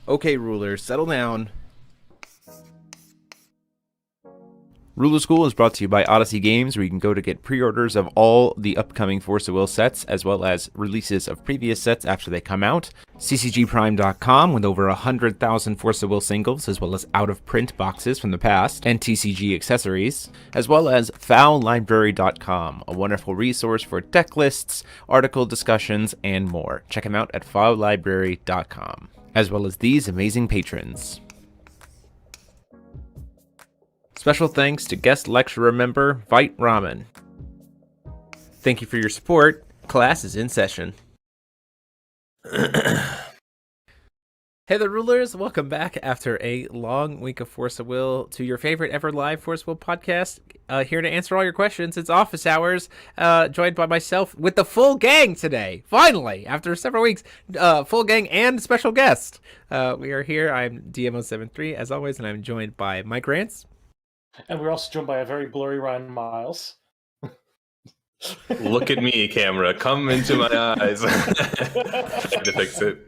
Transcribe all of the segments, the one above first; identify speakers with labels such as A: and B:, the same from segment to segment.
A: Okay, rulers, settle down. Ruler School is brought to you by Odyssey Games, where you can go to get pre-orders of all the upcoming Force of Will sets, as well as releases of previous sets after they come out. ccgprime.com with over 100,000 Force of Will singles, as well as out-of-print boxes from the past, and TCG accessories, as well as fowlibrary.com, a wonderful resource for deck lists, article discussions, and more. Check them out at fowlibrary.com, as well as these amazing patrons. Special thanks to guest lecturer member Vite Ramen. Thank you for your support. Class is in session. Hey there, rulers. Welcome back after a long week of Force of Will to your favorite ever live Force of Will podcast. Here to answer all your questions. It's office hours, joined by myself with the full gang today. Finally, after several weeks, full gang and special guest. We are here. I'm DMO73 as always, and I'm joined by Mike Rance.
B: And we're also joined by a very blurry Ryan Miles.
C: Look at me, camera. Come into my eyes. To fix it.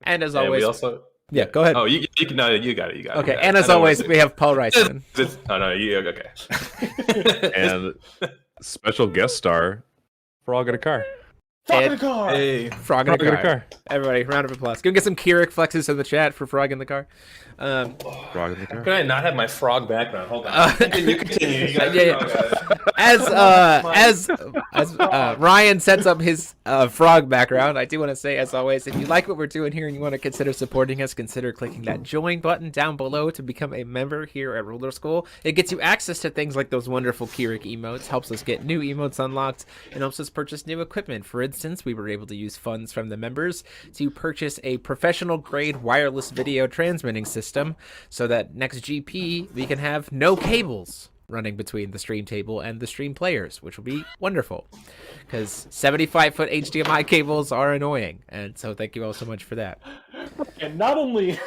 A: And as always,
C: we also...
A: yeah, go ahead.
C: Oh, you got it. You got it.
A: Okay, and as always, we have Paul Reisman.
C: Oh, no, you okay.
D: And special guest star, Frog in a Car.
B: Frog in the car!
C: Hey.
A: Frog in the car. Everybody, round of applause. Go get some Keurig flexes in the chat for Frog in the car.
D: Frog in the Car.
C: Can I not have my frog background? Hold on. You continue. You got
A: As Ryan sets up his frog background, I do want to say, as always, if you like what we're doing here and you want to consider supporting us, consider clicking that join button down below to become a member here at Ruler School. It gets you access to things like those wonderful Keurig emotes, helps us get new emotes unlocked, and helps us purchase new equipment. For instance, we were able to use funds from the members to purchase a professional-grade wireless video transmitting system so that next GP we can have no cables running between the stream table and the stream players, which will be wonderful because 75-foot HDMI cables are annoying. And so thank you all so much for that.
B: And not only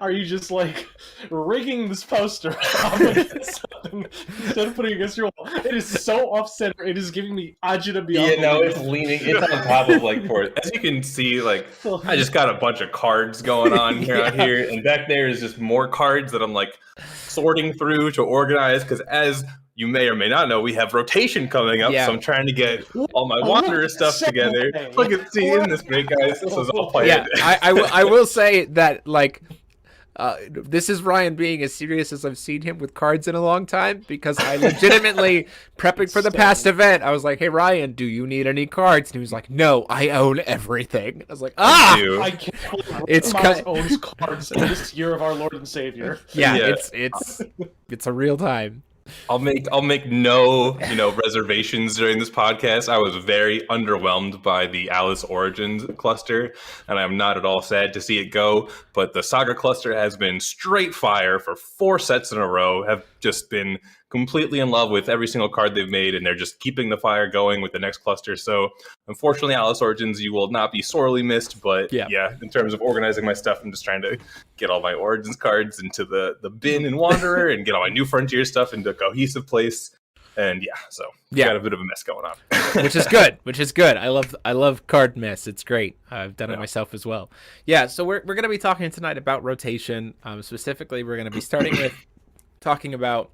B: are you just like rigging this poster instead of putting it against your wall, it is so off center. It is giving me agita beyond.
C: Yeah, no, it's leaning. It's on top of like for as you can see, like I just got a bunch of cards going on here out here, and back there is just more cards that I'm like sorting through to organize because as you may or may not know, we have rotation coming up, so I'm trying to get all my Wanderer stuff together. Look at in this break, guys. This is all planned.
A: Yeah, I will say that like. This is Ryan being as serious as I've seen him with cards in a long time, because I legitimately, prepping for the past event, I was like, hey, Ryan, do you need any cards? And he was like, no, I own everything. I was like,
B: I can't believe
A: it's
B: Miles owns cards in this year of our Lord and Savior.
A: Yeah. It's a real time.
C: I'll make no reservations during this podcast. I was very underwhelmed by the Alice Origins cluster, and I'm not at all sad to see it go. But the Saga cluster has been straight fire for 4 sets in a row. Have just been completely in love with every single card they've made, and they're just keeping the fire going with the next cluster. So unfortunately, Alice Origins, you will not be sorely missed. But yeah, in terms of organizing my stuff, I'm just trying to get all my Origins cards into the bin and Wanderer and get all my New Frontier stuff into a cohesive place. And so got a bit of a mess going on.
A: which is good. I love card mess. It's great. I've done it myself as well. Yeah, so we're going to be talking tonight about rotation. Specifically, we're going to be starting with talking about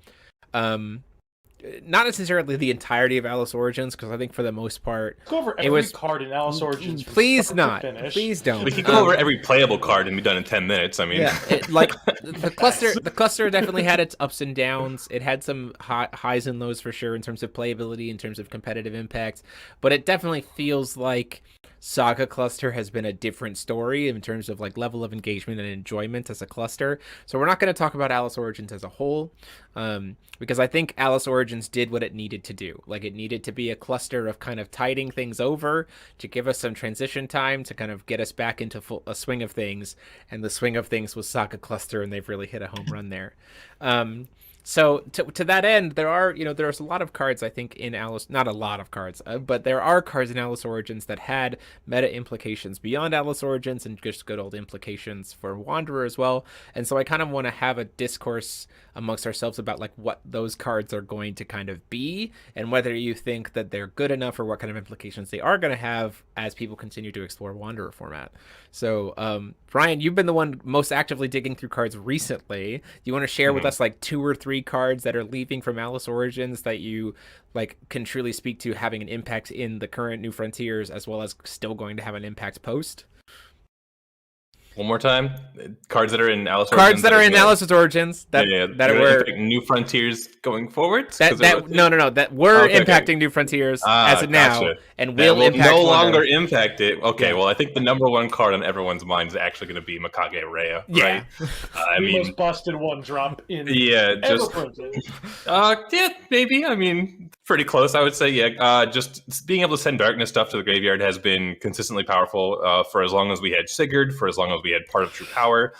A: not necessarily the entirety of Alice Origins, because I think for the most part,
B: go over every card in Alice Origins.
A: Please not. Please don't.
C: We could go over every playable card and be done in 10 minutes. I mean,
A: the cluster definitely had its ups and downs. It had some highs and lows for sure in terms of playability, in terms of competitive impact, but it definitely feels like Saga cluster has been a different story in terms of like level of engagement and enjoyment as a cluster. So we're not going to talk about Alice Origins as a whole, because I think Alice Origins did what it needed to do. Like, it needed to be a cluster of kind of tiding things over to give us some transition time to kind of get us back into a swing of things. And the swing of things was Saga cluster, and they've really hit a home run there. So to that end, there's a lot of cards I think in Alice, not a lot of cards, but there are cards in Alice Origins that had meta implications beyond Alice Origins and just good old implications for Wanderer as well. And so I kind of want to have a discourse amongst ourselves about like what those cards are going to kind of be and whether you think that they're good enough or what kind of implications they are going to have as people continue to explore Wanderer format. So, Ryan, you've been the one most actively digging through cards recently. Do you want to share with us like 2 or 3 cards that are leaving from Alice Origins that you like can truly speak to having an impact in the current New Frontiers as well as still going to have an impact post?
C: One more time, cards that are in Alice Origins.
A: Cards that are in Alice's Origins that were
C: New Frontiers going forward.
A: That were impacting New Frontiers as of now, and will impact
C: no
A: Wanderer.
C: longer impact it. Okay, well, I think the number one card on everyone's mind is actually going to be Mikage Rhea.
A: Yeah,
C: right?
B: The most busted one drop in.
C: Maybe. I mean, pretty close, I would say. Yeah, just being able to send darkness stuff to the graveyard has been consistently powerful for as long as we had Sigurd, for as long as we had Part of True Power.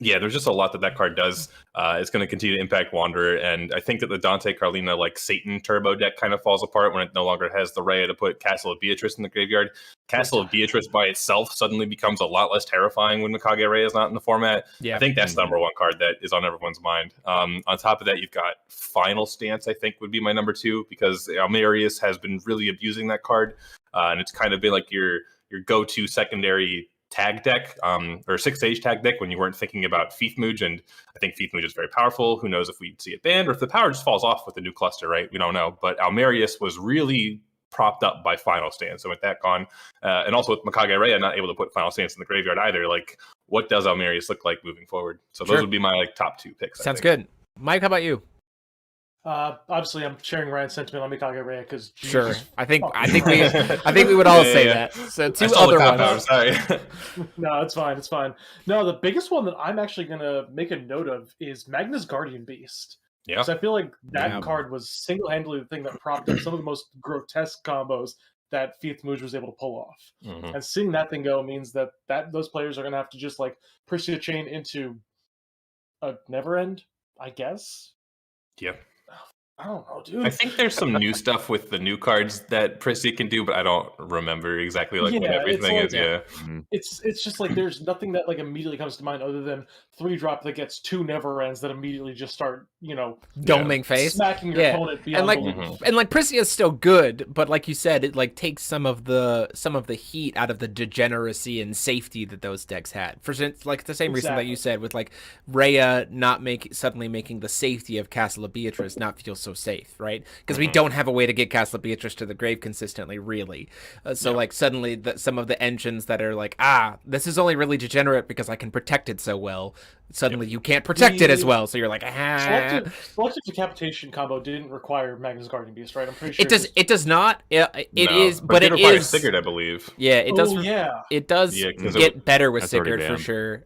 C: There's just a lot that card does. It's going to continue to impact Wanderer, and I think that the Dante Carlina like Satan turbo deck kind of falls apart when it no longer has the Rhea to put Castle of Beatrice in the graveyard. Castle of Beatrice by itself suddenly becomes a lot less terrifying when Mikage Rhea is not in the format. Yeah. I think that's the number one card that is on everyone's mind. On top of that, you've got Final Stance, I think would be my number 2, because Almerius has been really abusing that card, and it's kind of been like your go-to secondary tag deck, or 6-age tag deck when you weren't thinking about Fiefmuj, and I think Fiefmuj is very powerful. Who knows if we'd see it banned or if the power just falls off with the new cluster, right? We don't know. But Almerius was really propped up by Final Stance. So with that gone, and also with Mikage Rhea not able to put Final Stance in the graveyard either, like what does Almerius look like moving forward? So those would be my like top 2 picks.
A: Sounds good. Mike, how about you?
B: Obviously, I'm sharing Ryan's sentiment on Mikage Rhea because
A: sure, I think we would all say that. So 2 other ones.
C: Sorry.
B: No, it's fine. It's fine. No, the biggest one that I'm actually gonna make a note of is Magnus Guardian Beast.
C: Yeah,
B: because I feel like that card was single-handedly the thing that propped up some of the most grotesque combos that Fiefmuj was able to pull off. Mm-hmm. And seeing that thing go means that those players are gonna have to just like pursue a chain into a never end, I guess.
C: Yeah.
B: I don't know, dude.
C: I think there's some new stuff with the new cards that Prissy can do, but I don't remember exactly what everything is. Yeah,
B: it's just like there's nothing that like immediately comes to mind other than 3-drop that gets 2 never ends that immediately just start
A: doming face,
B: smacking your opponent beyond belief.
A: And like Prissy is still good, but like you said, it like takes some of the heat out of the degeneracy and safety that those decks had. For like the same reason that you said with like Rhea not suddenly making the safety of Castle of Beatrice not feel so safe, right? Because we don't have a way to get Castle of Beatrice to the grave consistently, really. Like suddenly some of the engines that are like, this is only really degenerate because I can protect it so well. Suddenly you can't protect it as well, so you're like,
B: Selective Decapitation combo didn't require Magnus Guardian Beast, right? I'm pretty sure
A: it does not. It is,
C: but
A: it
C: is Sigurd, I believe.
A: Yeah, it does. It does get better with Sigurd for sure.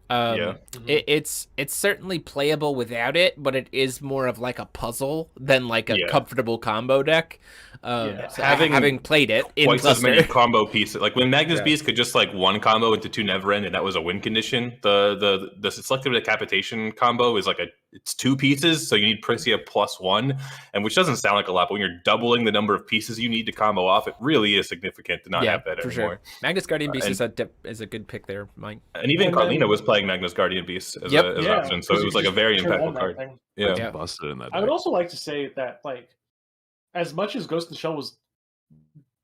A: It's certainly playable without it, but it is more of like a puzzle than like a comfortable combo deck. So having played it in
C: twice as many combo pieces, like when Magnus Beast could just like one combo into 2 never end, and that was a win condition. The Selective Decapitation combo is like it's 2 pieces, so you need Prisia +1, and which doesn't sound like a lot, but when you're doubling the number of pieces you need to combo off, it really is significant to not have that anymore. Sure.
A: Magnus Guardian Beast is a good pick there, Mike.
C: And even Carlina was playing Magnus Guardian Beast as an option, so it was like a very impactful card.
D: Yeah, busted in that.
B: I would also like to say that like, as much as Ghost in the Shell was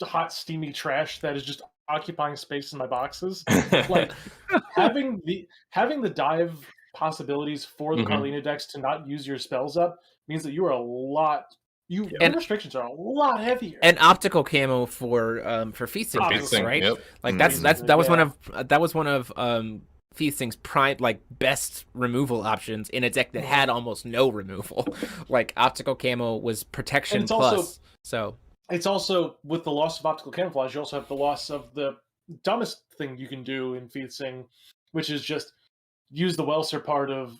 B: hot, steamy trash that is just occupying space in my boxes, like having the dive possibilities for the Carlina decks to not use your spells up means that you are your restrictions are a lot heavier.
A: And optical camo for feasting, right?
C: Yep.
A: Like that was one of Feasting's prime best removal options in a deck that had almost no removal. Like optical camo was protection plus. So
B: it's also, with the loss of optical camouflage, you also have the loss of the dumbest thing you can do in Feasting, which is just use the Welser part of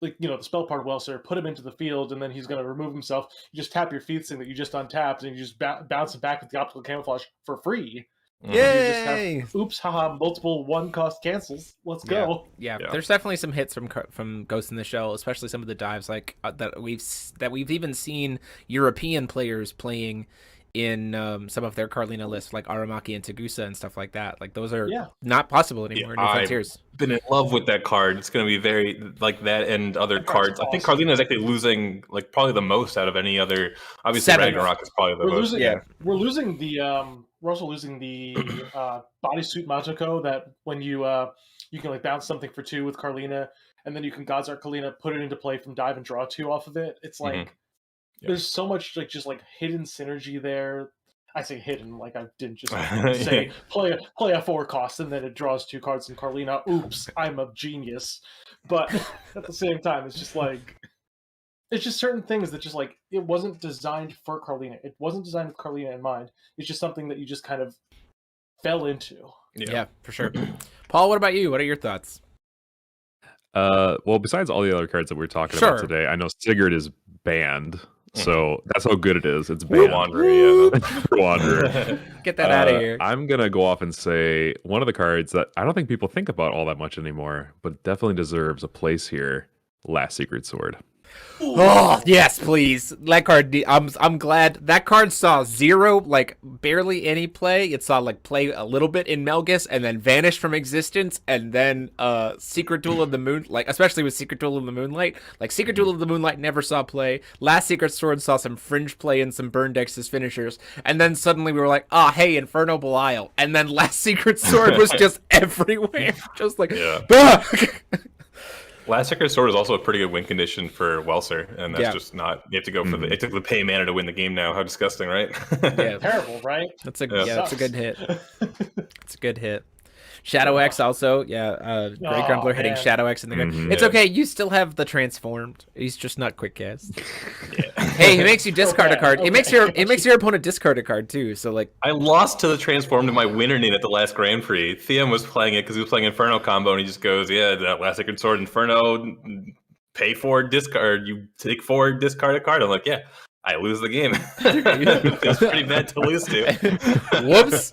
B: the spell part of Welser, put him into the field, and then he's going to remove himself. You just tap your Feasting that you just untapped, and you just bounce it back with the optical camouflage for free. You just
A: Yay!
B: have oops, haha, multiple one-cost cancels. Let's go.
A: Yeah,
C: Yeah.
A: there's definitely some hits from Ghost in the Shell, especially some of the dives like that we've even seen European players playing in some of their Carlina lists, like Aramaki and Tagusa and stuff like that. Like those are
B: Yeah.
A: not possible anymore in New Frontiers.
C: Been in love with that card. It's going to be very like that and other
B: That card's
C: cards. I think
B: awesome.
C: Carlina is actually losing like probably the most out of any other. Obviously,
A: Seventh.
C: Ragnarok is probably the
B: We're
C: most.
B: losing.
A: Yeah.
B: We're losing the. We're also losing the bodysuit Majiko that when you can like bounce something for 2 with Carlina, and then you can Gods Art Carlina, put it into play from dive and draw 2 off of it. It's like
C: Yeah.
B: there's so much like just like hidden synergy there. I say hidden, like I didn't just say play a 4 cost and then it draws 2 cards in Carlina. Oops, I'm a genius. But at the same time, it's just like it's just certain things that just like it wasn't designed for Carlina. It wasn't designed with Carlina in mind. It's just something that you just kind of fell into.
A: Yeah, for sure. Paul, what about you? What are your thoughts?
D: Well, besides all the other cards that we're talking about today, I know Sigurd is banned. So that's how good it is. It's banned. Wanderer.
A: Get that out of here.
D: I'm going to go off and say one of the cards that I don't think people think about all that much anymore, but definitely deserves a place here, Last Secret Sword.
A: Oh, yes, please. That card, I'm glad. That card saw zero, like, barely any play. It saw, like, play a little bit in Melgus and then vanished from existence. And then Secret Duel of the Moon, like, especially with Secret Duel of the Moonlight. Like, Secret Duel of the Moonlight never saw play. Last Secret Sword saw some fringe play and some burn decks as finishers. And then suddenly we were like, hey, Inferno Belial. And then Last Secret Sword was just everywhere. Just like,
C: Last Secret Sword is also a pretty good win condition for Welser, and that's just not. You have to go for it took the pay mana to win the game now. How disgusting, right?
A: Yeah,
B: terrible, right?
A: That's a that's a good hit. It's a good hit. Shadow X also, Great Grumbler hitting Shadow X in the game. It's okay, you still have the transformed. He's just not quick cast. Hey, he makes you discard a card. It makes your opponent discard a card too. So like,
C: I lost to the transformed in my winner name at the last Grand Prix. Theum was playing it because he was playing Inferno combo, and he just goes, that Last Secret Sword Inferno, pay 4 discard. You take 4, discard a card. I'm like, I lose the game. It's pretty bad to lose to.
A: Whoops.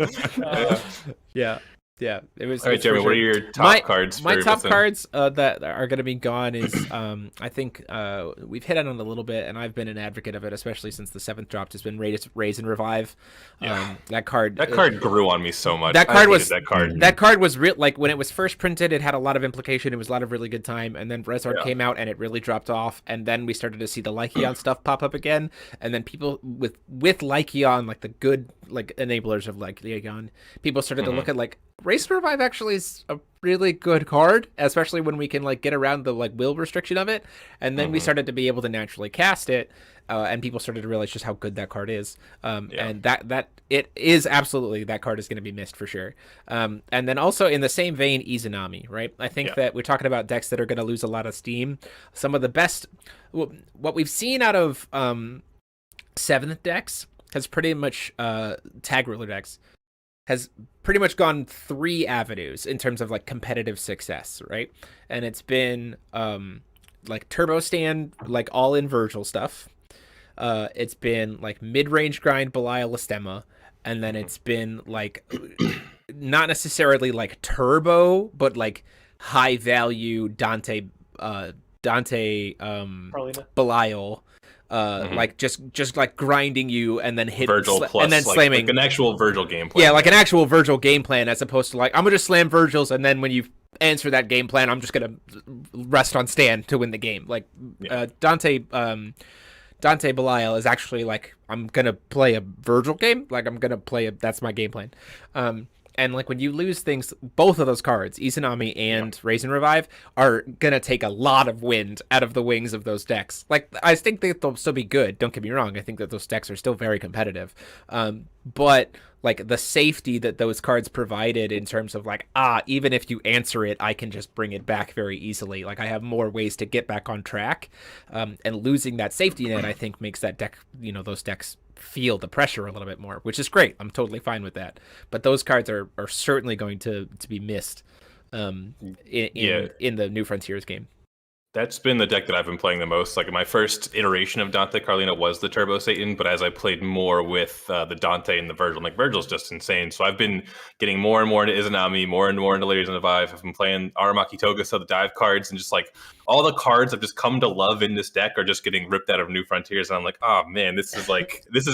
A: Yeah, it was.
C: All right, Jeremy, what are your top cards?
A: My top cards that are going to be gone is I think we've hit on it a little bit, and I've been an advocate of it, especially since the 7th dropped. Has been Raise and Revive. That card
C: grew on me so much.
A: That card was real. Like when it was first printed, it had a lot of implication. It was a lot of really good time, and then Resart came out, and it really dropped off. And then we started to see the Lyceon stuff pop up again, and then people with Lyceon, like the good like enablers of Lyceon, people started to look at like. Race and Revive actually is a really good card, especially when we can like get around the like will restriction of it, and then we started to be able to naturally cast it, and people started to realize just how good that card is, and that it is absolutely that card is going to be missed for sure. And then also in the same vein, Izanami, right? I think that we're talking about decks that are going to lose a lot of steam. Some of the best, what we've seen out of 7th decks has pretty much tag ruler decks. Has pretty much gone 3 avenues in terms of like competitive success, right? And it's been like Turbo Stand, like all in Virgil stuff. It's been like mid-range grind Belial Lastema, and then it's been like not necessarily like turbo, but like high value Dante Belial. Like just like grinding you and then hit
C: Virgil plus
A: and then
C: like,
A: slamming
C: like an actual Virgil game plan.
A: Yeah, like an actual Virgil game plan as opposed to like I'm gonna just slam Virgils and then when you answer that game plan I'm just gonna rest on stand to win the game. Like Dante Belial is actually like I'm gonna play a Virgil game. Like I'm gonna play that's my game plan. And like when you lose things, both of those cards, Izanami and Raise and Revive, are gonna take a lot of wind out of the wings of those decks. Like I think that they'll still be good. Don't get me wrong. I think that those decks are still very competitive. But like the safety that those cards provided in terms of like even if you answer it, I can just bring it back very easily. Like I have more ways to get back on track. And losing that safety net, I think, makes that deck, those decks feel the pressure a little bit more, which is great. I'm totally fine with that. But those cards are certainly going to be missed in the New Frontiers game.
C: That's been the deck that I've been playing the most. Like my first iteration of Dante Carlina was the Turbo Satan, but as I played more with the Dante and the Virgil, like Virgil's just insane. So I've been getting more and more into Izanami, more and more into Ladies in the Vive. I've been playing Aramaki Toga, so the dive cards, and just like all the cards I've just come to love in this deck are just getting ripped out of New Frontiers. And I'm like, oh man, this is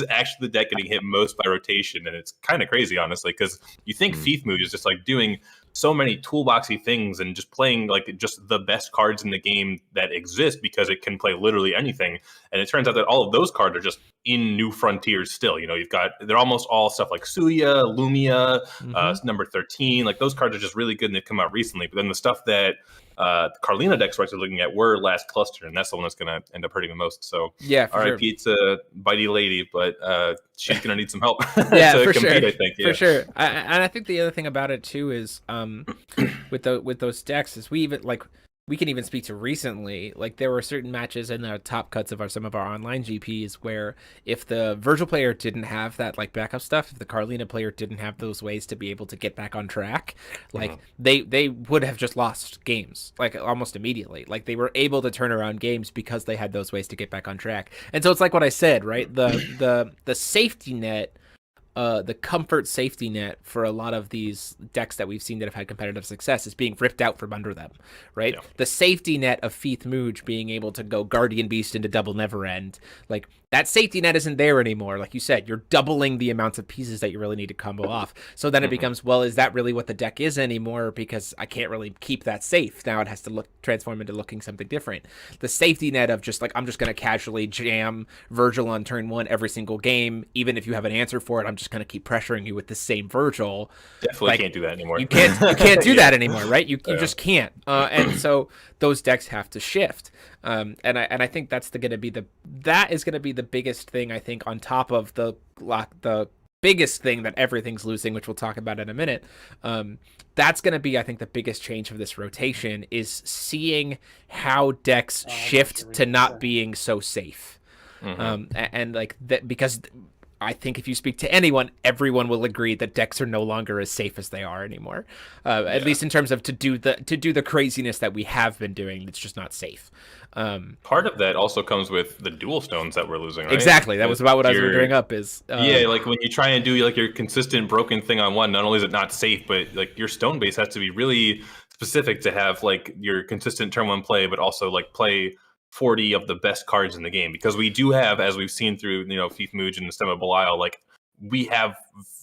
C: actually the deck getting hit most by rotation. And it's kind of crazy, honestly, because you think Thief Mood is just like doing so many toolboxy things and just playing like just the best cards in the game that exist because it can play literally anything. And it turns out that all of those cards are just in New Frontiers still. You know, they're almost all stuff like Suya, Lumia, number 13. Like those cards are just really good and they've come out recently. But then the stuff that Carlina decks we're actually looking at were last cluster, and that's the one that's going to end up hurting the most. So
A: yeah,
C: RIP to Bitey Lady, but she's going to need some help
A: yeah,
C: to
A: for
C: compete,
A: sure.
C: I think.
A: For sure. And I think the other thing about it too is with those decks is we can even speak to recently, like there were certain matches in the top cuts of some of our online GPs where if the Virgil player didn't have that like backup stuff, if the Carlina player didn't have those ways to be able to get back on track, like they would have just lost games like almost immediately. Like they were able to turn around games because they had those ways to get back on track. And so it's like what I said, right? The safety net, the comfort safety net for a lot of these decks that we've seen that have had competitive success is being ripped out from under them, right? Yeah. The safety net of Feeth Mooj being able to go Guardian Beast into Double Neverend, like that safety net isn't there anymore. Like you said, you're doubling the amounts of pieces that you really need to combo off. So then it becomes, well, is that really what the deck is anymore? Because I can't really keep that safe. Now it has to transform into looking something different. The safety net of just like, I'm just going to casually jam Virgil on turn one every single game. Even if you have an answer for it, I'm just going to keep pressuring you with the same Virgil.
C: Definitely can't do that anymore.
A: You can't do that anymore, right? You just can't. And so those decks have to shift. And I think that's going to be the biggest thing, I think, on top of the biggest thing that everything's losing, which we'll talk about in a minute. That's going to be, I think, the biggest change of this rotation is seeing how decks shift to not being so safe. And like that, because I think if you speak to anyone, everyone will agree that decks are no longer as safe as they are anymore. At least in terms of to do the craziness that we have been doing. It's just not safe.
C: Part of that also comes with the dual stones that we're losing, right?
A: Exactly. That was about what I was going to bring up is...
C: like when you try and do like your consistent broken thing on one, not only is it not safe, but like your stone base has to be really specific to have like your consistent turn one play, but also like play 40 of the best cards in the game, because we do have, as we've seen through, Feeth Mooj and the Stem of Belial, like we have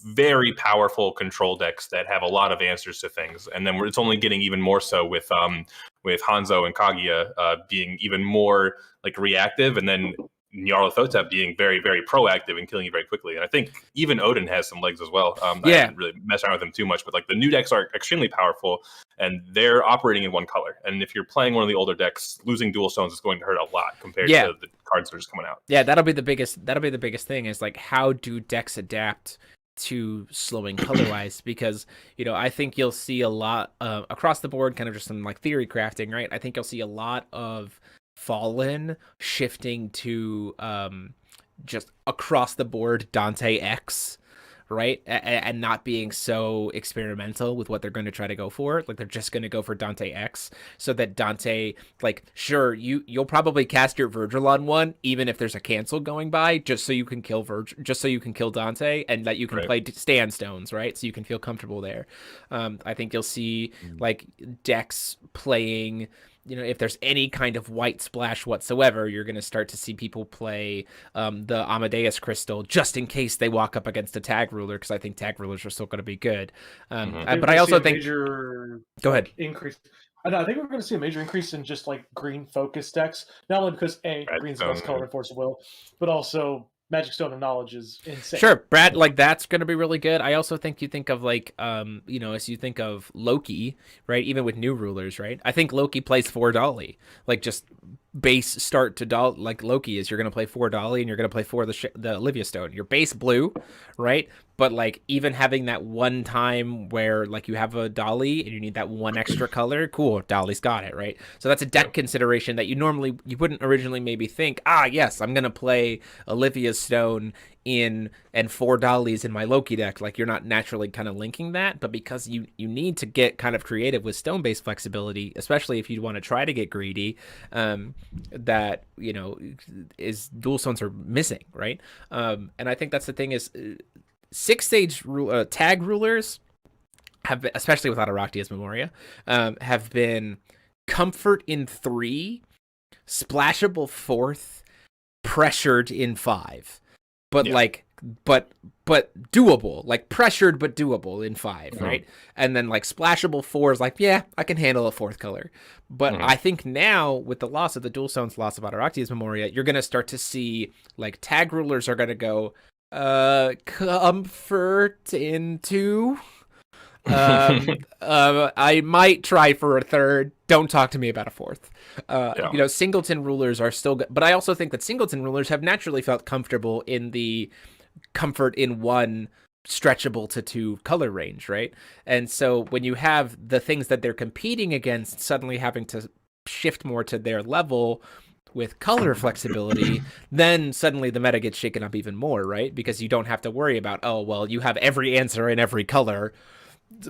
C: very powerful control decks that have a lot of answers to things, and then it's only getting even more so with Hanzo and Kaguya being even more like reactive, and then Nyarlathotep being very, very proactive and killing you very quickly. And I think even Odin has some legs as well. I haven't really messed around with him too much, but like the new decks are extremely powerful and they're operating in one color. And if you're playing one of the older decks, losing dual stones is going to hurt a lot compared to the cards that are just coming out. Yeah,
A: that'll be the biggest thing is like, how do decks adapt to slowing color-wise? Because, I think you'll see a lot across the board, kind of just some like theory crafting, right? I think you'll see a lot of Fallen shifting to just across the board Dante X, right? And not being so experimental with what they're going to try to go for. Like they're just going to go for Dante X, so that Dante, like, sure, you'll probably cast your Virgil on one, even if there's a cancel going by, just so you can kill Dante, and that you can play stand stones, right? So you can feel comfortable there. I think you'll see like decks playing, if there's any kind of white splash whatsoever, you're going to start to see people play the Amadeus Crystal just in case they walk up against a tag ruler, because I think tag rulers are still going to be good. But I also think... Go ahead.
B: Increase. I think we're going to see a major increase in just like green focus decks, not only because green's the best color in Force of Will, but also Magic Stone of Knowledge is insane.
A: Sure, Brad, like that's going to be really good. I also think you think of like, as you think of Loki, right? Even with new rulers, right? I think Loki plays 4 Dolly, like just base start to Dolly. Like Loki is, you're going to play 4 Dolly and you're going to play 4 the Olivia Stone. Your base blue, right? But like even having that one time where like you have a Dolly and you need that one extra color, cool, Dolly's got it, right? So that's a deck consideration that you wouldn't originally maybe think, yes, I'm going to play Olivia's Stone and 4 dollies in my Loki deck, like you're not naturally kind of linking that, but because you need to get kind of creative with stone-based flexibility, especially if you want to try to get greedy, that is dual stones are missing, right? And I think that's the thing is 6-stage tag rulers have, especially without Aractia's Memoria, have been comfort in 3, splashable 4th, pressured in 5. But but doable, like pressured but doable in 5, right? And then like splashable 4 is like, yeah, I can handle a 4th color. But I think now with the loss of the dual stones, loss of Ataractia's Memoria, you're gonna start to see like tag rulers are gonna go comfort in 2. I might try for a 3rd. Don't talk to me about a 4th. Singleton rulers are still good, but I also think that singleton rulers have naturally felt comfortable in the comfort in 1 stretchable to 2 color range, right? And so when you have the things that they're competing against suddenly having to shift more to their level with color flexibility, then suddenly the meta gets shaken up even more, right? Because you don't have to worry about, oh, well, you have every answer in every color.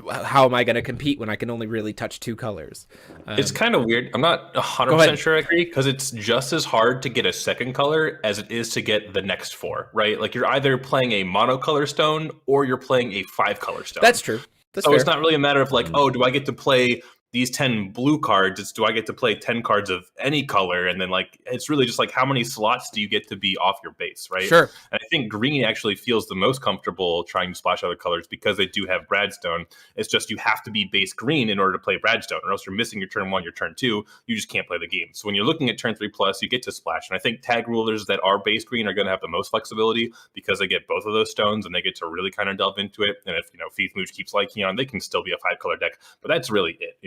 A: How am I going to compete when I can only really touch 2 colors?
C: It's kind of weird. I'm not 100% sure I agree, because it's just as hard to get a second color as it is to get the next 4, right? Like you're either playing a monocolor stone or you're playing a 5-color stone.
A: That's true. That's fair.
C: It's not really a matter of like, oh, do I get to play these 10 blue cards? It's do I get to play 10 cards of any color? And then like, it's really just like, how many slots do you get to be off your base, right?
A: Sure.
C: And I think green actually feels the most comfortable trying to splash other colors because they do have Bradstone. It's just you have to be base green in order to play Bradstone, or else you're missing your turn 1, your turn 2. You just can't play the game. So when you're looking at turn 3 plus, you get to splash. And I think tag rulers that are base green are going to have the most flexibility because they get both of those stones and they get to really kind of delve into it. And if Thief Mooch keeps liking on, they can still be a 5-color deck. But that's really it,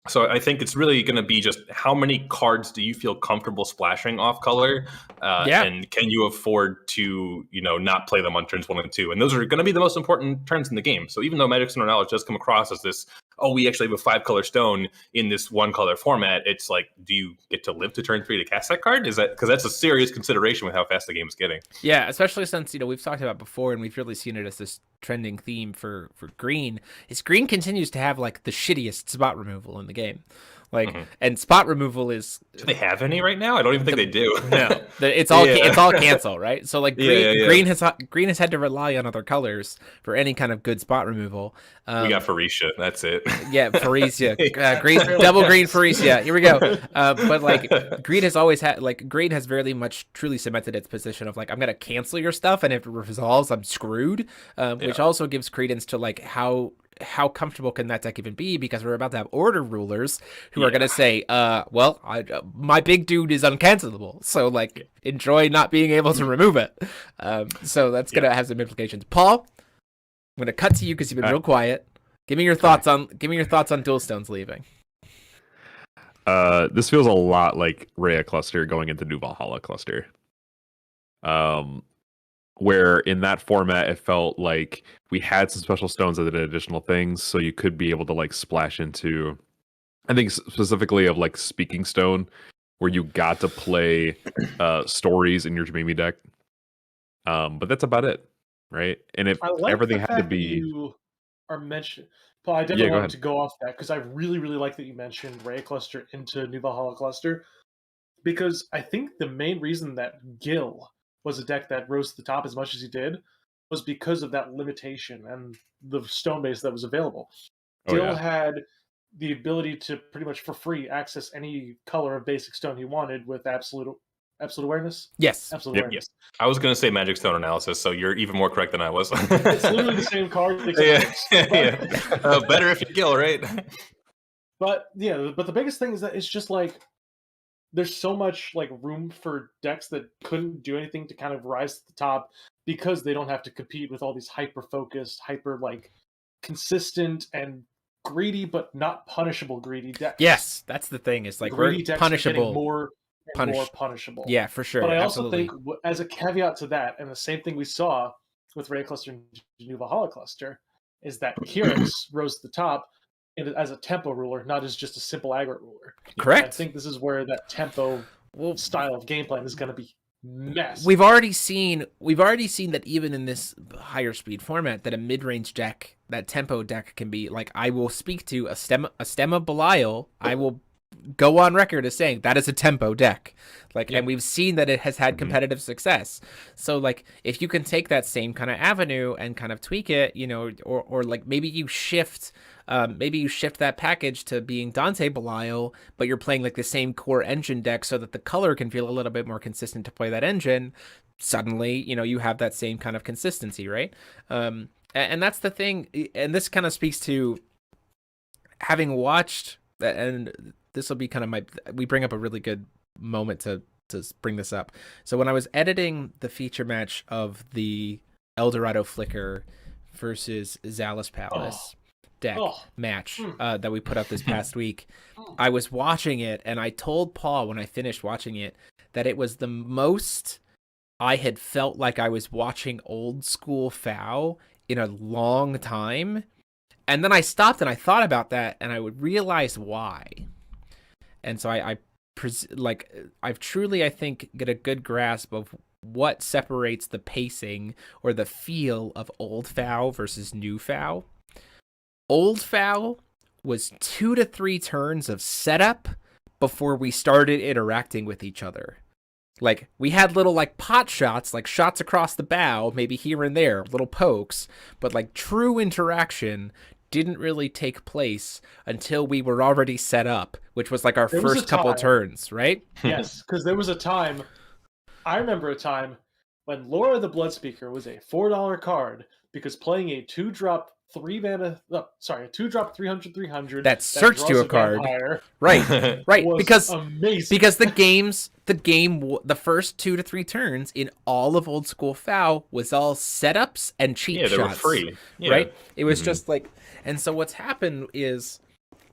C: So I think it's really going to be just how many cards do you feel comfortable splashing off color, and can you afford to not play them on turns 1 and 2, and those are going to be the most important turns in the game. So even though Magic Stone Knowledge does come across as this, oh, we actually have a 5-color stone in this 1-color format, it's like, do you get to live to turn 3 to cast that card? Is that because that's a serious consideration with how fast the game is getting?
A: Yeah, especially since we've talked about before, and we've really seen it as this trending theme for green. Is green continues to have like the shittiest spot removal in the game. And spot removal is.
C: Do they have any right now? I don't even think they do.
A: No, it's all cancel, right? So like green has had to rely on other colors for any kind of good spot removal.
C: We got Pharesia. That's it.
A: Yeah, Pharesia, green, double green Pharesia. Here we go. But like green has always had green has very much truly cemented its position of like, I'm gonna cancel your stuff, and if it resolves, I'm screwed. Which also gives credence to like how comfortable can that deck even be, because we're about to have order rulers who are going to say, my big dude is uncancelable, so like enjoy not being able to remove it. So that's going to have some implications. Paul, I'm going to cut to you because you've been real quiet. Give me your thoughts on dual stones leaving.
D: This feels a lot like Rhea cluster going into New Valhalla cluster. Where in that format it felt like we had some special stones that did additional things, so you could be able to like splash into, I think specifically of like Speaking Stone, where you got to play stories in your Jamimi deck. But that's about it, right? And if everything had to be,
B: you are mentioned, Paul, I definitely wanted to go off that because I really, really like that you mentioned Rhea cluster into New Valhalla cluster, because I think the main reason that Gil was a deck that rose to the top as much as he did was because of that limitation and the stone base that was available. Gil had the ability to pretty much for free access any color of basic stone he wanted with absolute awareness.
A: Yes.
B: Absolute awareness.
C: I was going to say Magic Stone Analysis, so you're even more correct than I was.
B: It's literally the same card.
C: Better if you Gil, right?
B: But the biggest thing is that it's just like, there's so much like room for decks that couldn't do anything to kind of rise to the top because they don't have to compete with all these hyper focused, hyper like consistent and greedy but not punishable greedy decks.
A: Yes, that's the thing. It's like
B: greedy
A: we're
B: decks
A: punishable,
B: are more punishable.
A: Yeah, for sure.
B: But I also think, as a caveat to that, and the same thing we saw with Rhea cluster and New Valhalla cluster, is that Kyrix rose to the top as a tempo ruler, not as just a simple aggro ruler.
A: Correct.
B: And I think this is where that tempo style of game plan is going to be mess.
A: We've already seen that even in this higher speed format, that a mid-range deck, that tempo deck can be like, I will speak to a stem of Belial. I will go on record as saying that is a tempo deck. Like, and we've seen that it has had competitive success. So like, if you can take that same kind of avenue and kind of tweak it, you know, or like maybe you shift that package to being Dante Belial, but you're playing like the same core engine deck so that the color can feel a little bit more consistent to play that engine. Suddenly, you know, you have that same kind of consistency, right? And that's the thing. And this kind of speaks to having watched, and this will be kind of we bring up a really good moment to bring this up. So when I was editing the feature match of the Eldorado Flicker versus Zalus Palace deck match that we put up this past week, I was watching it, and I told Paul when I finished watching it that it was the most I had felt like I was watching old school FOW in a long time. And then I stopped and I thought about that, and I would realize why. And so I've truly, I think, get a good grasp of what separates the pacing or the feel of old FOW versus new FOW. Old FOW was 2 to 3 turns of setup before we started interacting with each other. Like, we had little, like, pot shots, like shots across the bow, maybe here and there, little pokes, but, like, true interaction didn't really take place until we were already set up, which was, like, our first couple turns, right?
B: Yes, because there was a time, I remember a time when Laura the Bloodspeaker was a $4 card, because playing a 2-drop 300
A: that searched you a card, right because
B: amazing.
A: Because the first 2 to 3 turns in all of old school FOW was all setups and cheat shots.
C: They were free,
A: right? It was just like, and so what's happened is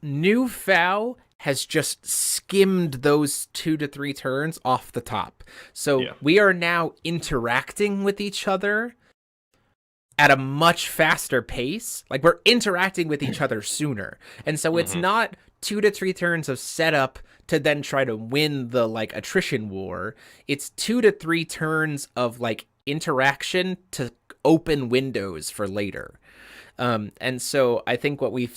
A: new FOW has just skimmed those 2 to 3 turns off the top. So we are now interacting with each other at a much faster pace. Like, we're interacting with each other sooner. And so it's not 2 to 3 turns of setup to then try to win the, like, attrition war. It's 2 to 3 turns of, like, interaction to open windows for later. And so I think what we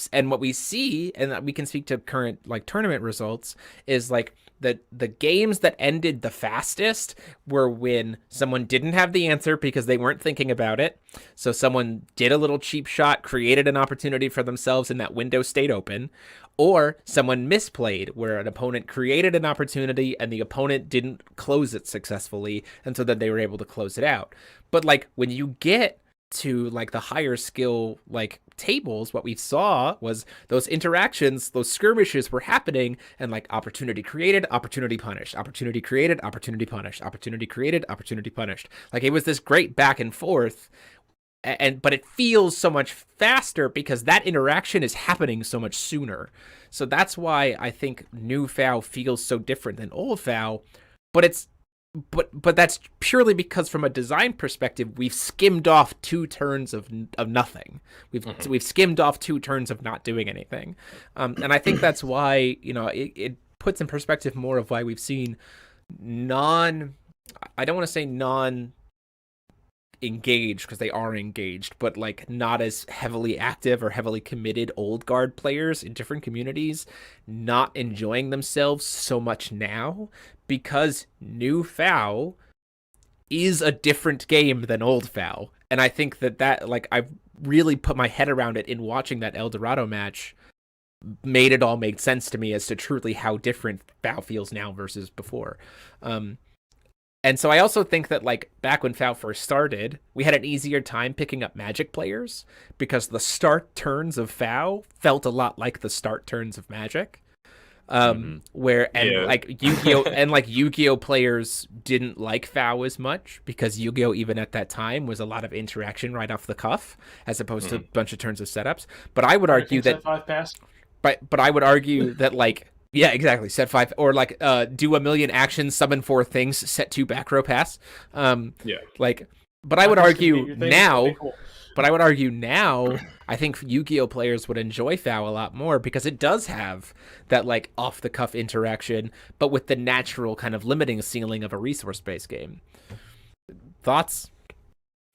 A: see, and we can speak to current, like, tournament results, is like the games that ended the fastest were when someone didn't have the answer because they weren't thinking about it. So someone did a little cheap shot, created an opportunity for themselves, and that window stayed open. Or someone misplayed, where an opponent created an opportunity and the opponent didn't close it successfully, and so then they were able to close it out. But, like, when you get to, like, the higher skill, like, tables, what we saw was those interactions, those skirmishes were happening, and, like, opportunity created, opportunity punished, opportunity created, opportunity punished, opportunity created, opportunity punished. Like, it was this great back and forth, but it feels so much faster because that interaction is happening so much sooner. So that's why I think new FOW feels so different than old FOW, but that's purely because from a design perspective, we've skimmed off 2 turns of nothing. We've skimmed off 2 turns of not doing anything. And I think that's why, you know, it puts in perspective more of why we've seen I don't want to say engaged, because they are engaged, but, like, not as heavily active or heavily committed old guard players in different communities not enjoying themselves so much now, because new FOW is a different game than old FOW. And I think that like, I've really put my head around it in watching that El Dorado match, made it all make sense to me as to truly how different FOW feels now versus before. And so I also think that, like, back when FOW first started, we had an easier time picking up Magic players because the start turns of FOW felt a lot like the start turns of Magic. Like Yu-Gi-Oh players didn't like FOW as much because Yu-Gi-Oh, even at that time, was a lot of interaction right off the cuff as opposed to a bunch of turns of setups. But I would argue that but I would argue that, like, yeah, exactly. Set 5, or, like, do a million actions, summon 4 things, set 2 back row pass. Like, but I would argue now, But I would argue now, I think Yu-Gi-Oh players would enjoy FOW a lot more because it does have that like off the cuff interaction, but with the natural kind of limiting ceiling of a resource based game. Thoughts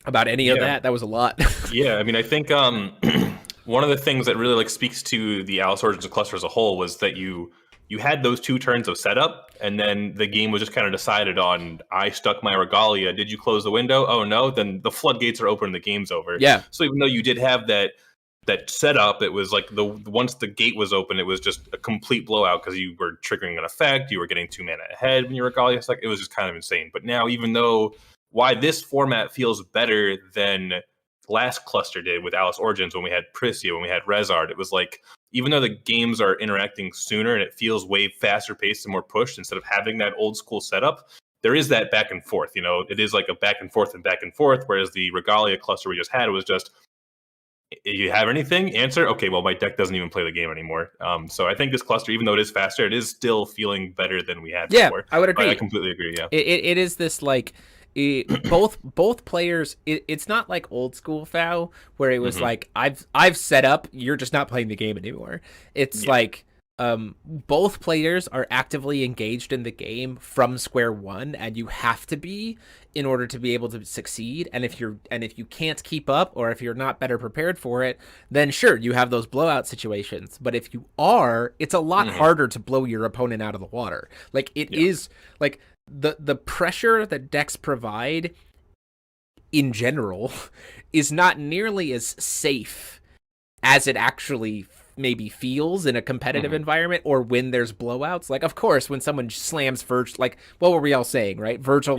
A: about any of that? That was a lot.
C: Yeah, I mean, I think one of the things that really like speaks to the Alice Origins cluster as a whole was that you had those 2 turns of setup, and then the game was just kind of decided on, I stuck my Regalia. Did you close the window? Oh, no. Then the floodgates are open and the game's over.
A: Yeah.
C: So even though you did have that setup, it was like once the gate was open, it was just a complete blowout because you were triggering an effect. You were getting 2 mana ahead when your Regalia stuck. It was just kind of insane. But now, even though why this format feels better than last cluster did with Alice Origins when we had Prisia, when we had Rezard, it was like, even though the games are interacting sooner and it feels way faster paced and more pushed, instead of having that old school setup, there is that back and forth. You know, it is like a back and forth, whereas the Regalia cluster we just had was just, you have anything? Answer? Okay, well, my deck doesn't even play the game anymore. So I think this cluster, even though it is faster, it is still feeling better than we had before.
A: I would agree.
C: I completely agree, yeah.
A: It is this like... both players, it's not like old school FOW where it was like I've set up, you're just not playing the game anymore. It's like both players are actively engaged in the game from square one, and you have to be in order to be able to succeed. And if you can't keep up, or if you're not better prepared for it, then sure, you have those blowout situations. But if you are, it's a lot harder to blow your opponent out of the water. Like it is like the pressure that decks provide in general is not nearly as safe as it actually maybe feels in a competitive environment, or when there's blowouts. Like, of course, when someone slams Virgil, like, what were we all saying, right? Virgil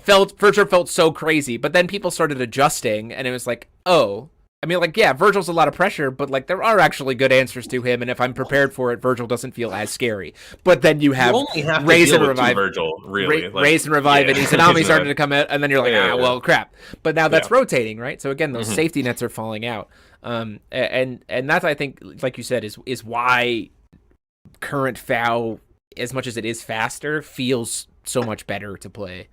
A: felt so crazy, but then people started adjusting, and it was like, oh, I mean, like, yeah, Virgil's a lot of pressure, but like there are actually good answers to him, and if I'm prepared for it, Virgil doesn't feel as scary. But then you have Raise and Revive,
C: Virgil, really,
A: Raise and Revive, and Izanami started to come out, and then you're like, well, crap. But now that's rotating, right? So again, those safety nets are falling out, and that's, I think, like you said, is why current FOW, as much as it is faster, feels so much better to play.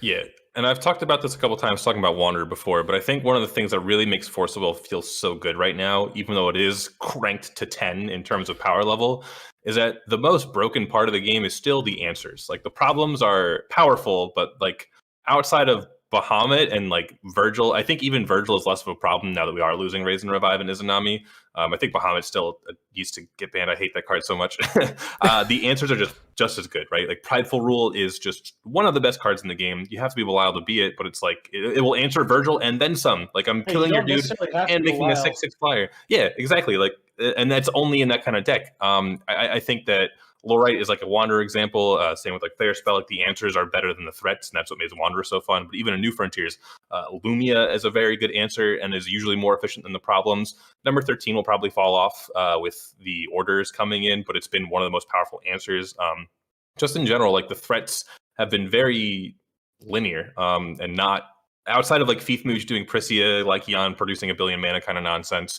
C: Yeah. And I've talked about this a couple times talking about Wanderer before, but I think one of the things that really makes Force of Will feel so good right now, even though it is cranked to 10 in terms of power level, is that the most broken part of the game is still the answers. Like, the problems are powerful, but like outside of Bahamut and like Virgil, I think even Virgil is less of a problem now that we are losing Raise and Revive and Izanami. I think Bahamut still used to get banned. I hate that card so much. The answers are just as good, right? Like, Prideful Rule is just one of the best cards in the game. You have to be wild to beat it, but it's like it will answer Virgil and then some. Like, I'm killing your dude and making a 6/6 flyer. Yeah, exactly. Like, and that's only in that kind of deck. I think that Lorite is like a Wanderer example. Same with like Flare Spell. Like, the answers are better than the threats, and that's what makes Wanderer so fun. But even in New Frontiers, Lumia is a very good answer and is usually more efficient than the problems. Number 13 will probably fall off with the orders coming in, but it's been one of the most powerful answers. Just in general, like, the threats have been very linear and not outside of like Fiefmuj doing Prisia, like Yan producing 1 billion mana kind of nonsense.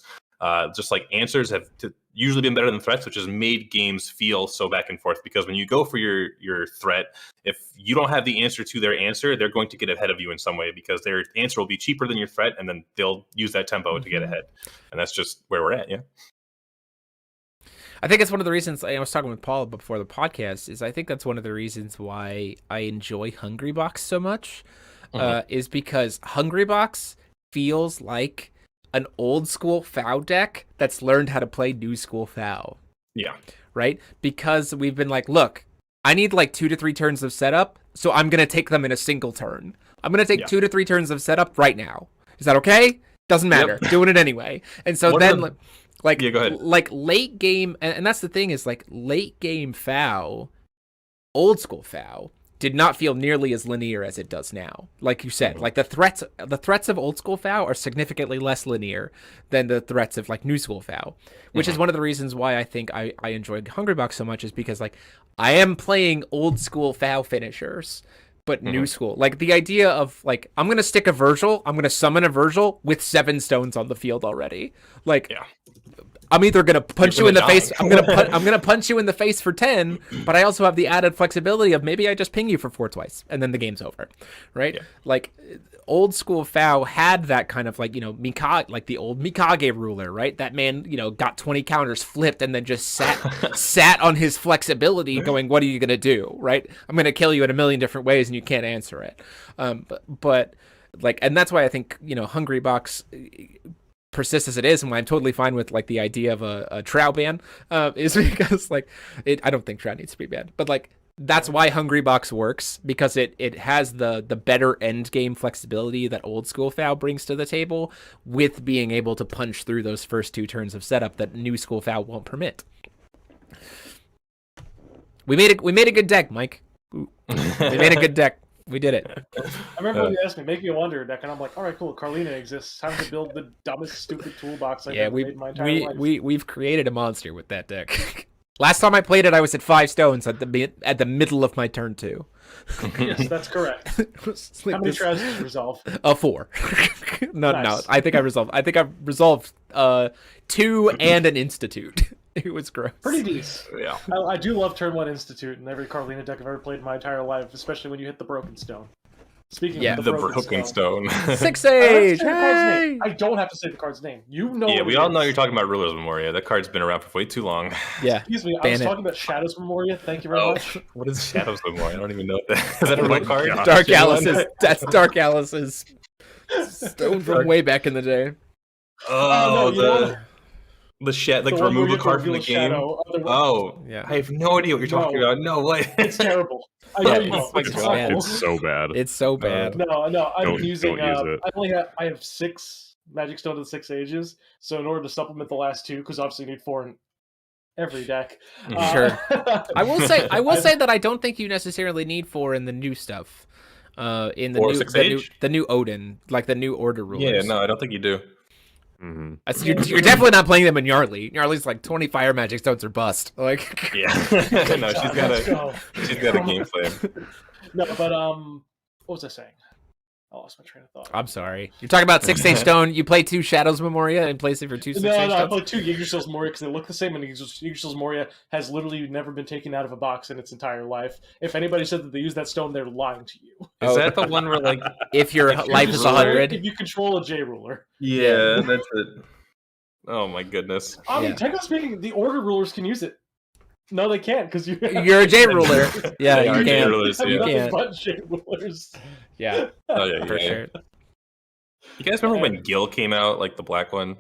C: Just like answers have usually been better than threats, which has made games feel so back and forth, because when you go for your threat, if you don't have the answer to their answer, they're going to get ahead of you in some way, because their answer will be cheaper than your threat, and then they'll use that tempo to get ahead. And that's just where we're at.
A: I think it's one of the reasons, I was talking with Paul before the podcast, is I think that's one of the reasons why I enjoy Hungrybox so much, is because Hungrybox feels like an old school FOW deck that's learned how to play new school FOW.
C: Yeah.
A: Right? Because we've been like, look, I need like 2 to 3 turns of setup, so I'm going to take them in a single turn. I'm going to take 2 to 3 turns of setup right now. Is that okay? Doesn't matter. Doing it anyway. And so go ahead. Like late game, and that's the thing, is like late game FOW, old school FOW, did not feel nearly as linear as it does now. Like you said, like the threats of old school FOW are significantly less linear than the threats of like new school FOW, which is one of the reasons why I think I enjoyed Hungrybox so much, is because like I am playing old school FOW finishers, but new school. Like the idea of like, I'm going to stick a Virgil, I'm going to summon a Virgil with 7 stones on the field already. Like, I'm either gonna punch you in the face. I'm gonna punch you in the face for 10, but I also have the added flexibility of maybe I just ping you for 4 twice, and then the game's over, right? Yeah. Like, old school FOW had that kind of like, Mikage, like the old Mikage ruler, right? That man, got 20 counters flipped and then just sat on his flexibility going, what are you going to do, right? I'm going to kill you in a million different ways and you can't answer it. But like, and that's why I think, Hungry Box persists as it is, and why I'm totally fine with like the idea of a Trout ban, is because like I don't think Trout needs to be banned, but like that's why Hungry Box works, because it has the better end game flexibility that old school FOW brings to the table, with being able to punch through those first 2 turns of setup that new school FOW won't permit. We made a good deck, Mike. We made a good deck. We did it.
B: I remember when you asked me, make me a Wanderer deck, and I'm like, all right, cool, Carlina exists. Time to build the dumbest, stupid toolbox I've ever made in my entire life.
A: We've created a monster with that deck. Last time I played it, I was at 5 stones at the middle of my turn 2.
B: Yes, that's correct. How many tries did you resolve?
A: 4. No,
B: Nice.
A: I think I resolved 2 and an institute. It was gross.
B: Pretty decent.
C: Yeah.
B: I do love turn 1 Institute in every Carlina deck I've ever played in my entire life, especially when you hit the Broken Stone. Speaking of
C: The
B: the
C: Broken Stone.
A: 6
B: I have to
A: age.
B: say the card's
A: Hey!
B: name. I don't have to say the card's name. You know.
C: Yeah,
B: what
C: we
B: it
C: all know
B: is.
C: you're talking about Ruler's Memoria. That card's been around for way too long.
A: Yeah.
B: Excuse me, I
A: ban
B: was
A: it.
B: talking about Shadows Memoria. Thank you very much.
C: What is Shadows Memoria? I don't even know what that is. That a real card?
D: God.
A: Dark Alice's. That's Dark Alice's stone from way back in the day.
C: Oh,
B: no, you know-
C: the
B: The one where
C: remove
B: you
C: a
B: have to
C: card from
B: reveal
C: the
B: a
C: game.
B: shadow, otherwise-
C: Oh,
A: Yeah.
C: I have no idea what you're talking
B: No.
C: about. No way.
B: It's terrible. I
A: Yeah,
B: know you
A: it's
B: don't.
A: like
B: It's
A: bad.
B: awful.
D: It's so bad.
A: It's so bad.
B: No, I've
D: Don't-
B: been using.
D: don't use it.
B: I have 6 Magic Stone to the 6 ages. So in order to supplement the last 2, because obviously you need 4 in every deck.
A: Sure. I will say that I don't think you necessarily need 4 in the new stuff. In the
C: Or
A: new,
C: 6
A: the new
C: age?
A: the new Odin, like the new order rulers.
C: Yeah, no, I don't think you do.
D: Mm-hmm.
A: You're definitely not playing them in Yarly. Yarly's like 20 fire magic stones or bust. Like
C: Yeah. No, she's
B: Let's
C: got
B: go.
C: a game plan.
B: No, but what was I saying? I lost my train of thought.
A: I'm sorry. You're talking about 6 stage stone. You play 2 Shadows Memoria in place of your 2 6
B: No,
A: stage
B: I
A: stones.
B: played 2 Yggdrasil's Moria because they look the same, and Yggdrasil's Moria has literally never been taken out of a box in its entire life. If anybody said that they use that stone, they're lying to you.
C: Is that the one where like
A: If your
C: If
A: life
C: you're
A: is
C: ruler-
A: 100.
B: If you control a J ruler.
C: Yeah, that's it. Oh my goodness.
B: I mean,
A: Yeah.
B: technically speaking, the order rulers can use it. No, they can't because you.
A: You're a J ruler. Yeah,
C: They
A: you
C: are J
A: can.
C: rulers,
B: have
C: yeah.
A: You
B: nothing
A: can't.
B: but J rulers.
A: Yeah,
C: Oh yeah,
A: for
C: yeah.
A: sure.
C: You guys remember when Gil came out, like the black one?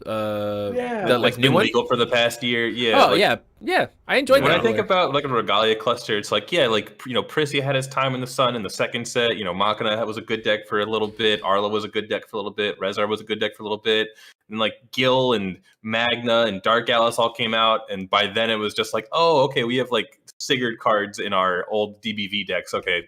B: Yeah.
A: The like
C: It's
A: new
C: been
A: one.
C: legal for the past year. Yeah.
A: Oh
C: like,
A: yeah. I enjoyed
C: When
A: that.
C: I think about like a Regalia cluster, it's like, yeah, like, Prissy had his time in the sun in the second set. Machina was a good deck for a little bit. Arla was a good deck for a little bit. Rezar was a good deck for a little bit. And like Gil and Magna and Dark Alice all came out. And by then it was just like, oh, okay, we have like Sigurd cards in our old DBV decks. Okay.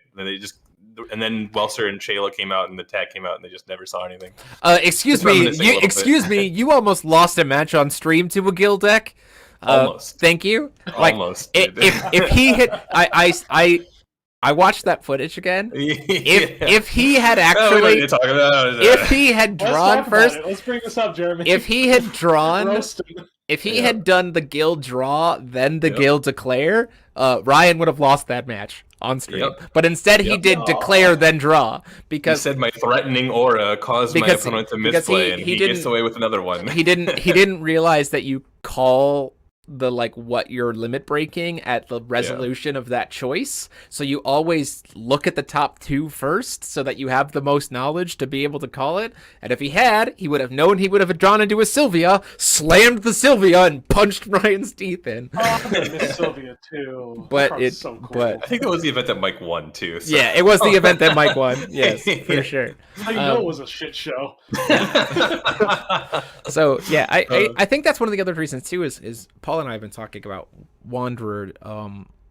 C: And then Welser and Shayla came out and the tag came out and they just never saw anything.
A: Excuse
C: It's
A: me.
C: reminiscing a little bit.
A: You almost lost a match on stream to a guild deck.
C: Almost.
A: Thank you. Like,
C: Almost.
A: if he hit, I watched that footage again. If he had actually, if he had
B: Let's
A: drawn
B: talk about
A: first,
B: it. Let's bring this up, Jeremy.
A: if he had drawn,
B: Roast him.
A: if he had done the guild draw, then the guild declare, Ryan would have lost that match on stream.
C: Yep.
A: But instead, he
C: Yep.
A: did declare then draw
C: He
A: because
C: said my threatening aura caused my
A: Because-
C: opponent to
A: because
C: misplay,
A: he
C: and he
A: didn't-
C: gets away with another one.
A: he didn't realize that you call the like what you're limit breaking at the resolution of that choice. So you always look at the top 2 first so that you have the most knowledge to be able to call it. And if he had, he would have known he would have drawn into a Sylvia, slammed the Sylvia, and punched Ryan's teeth in.
B: Oh, I'm gonna miss Sylvia too.
A: But
B: That
A: it-
B: so cool.
A: but-
C: I think that was the event that Mike won too. So.
A: Yeah, it was the event that Mike won. Yes, for sure.
B: how you know it was a shit show.
A: So yeah, I think that's one of the other reasons too is Paul and I have been talking about Wanderer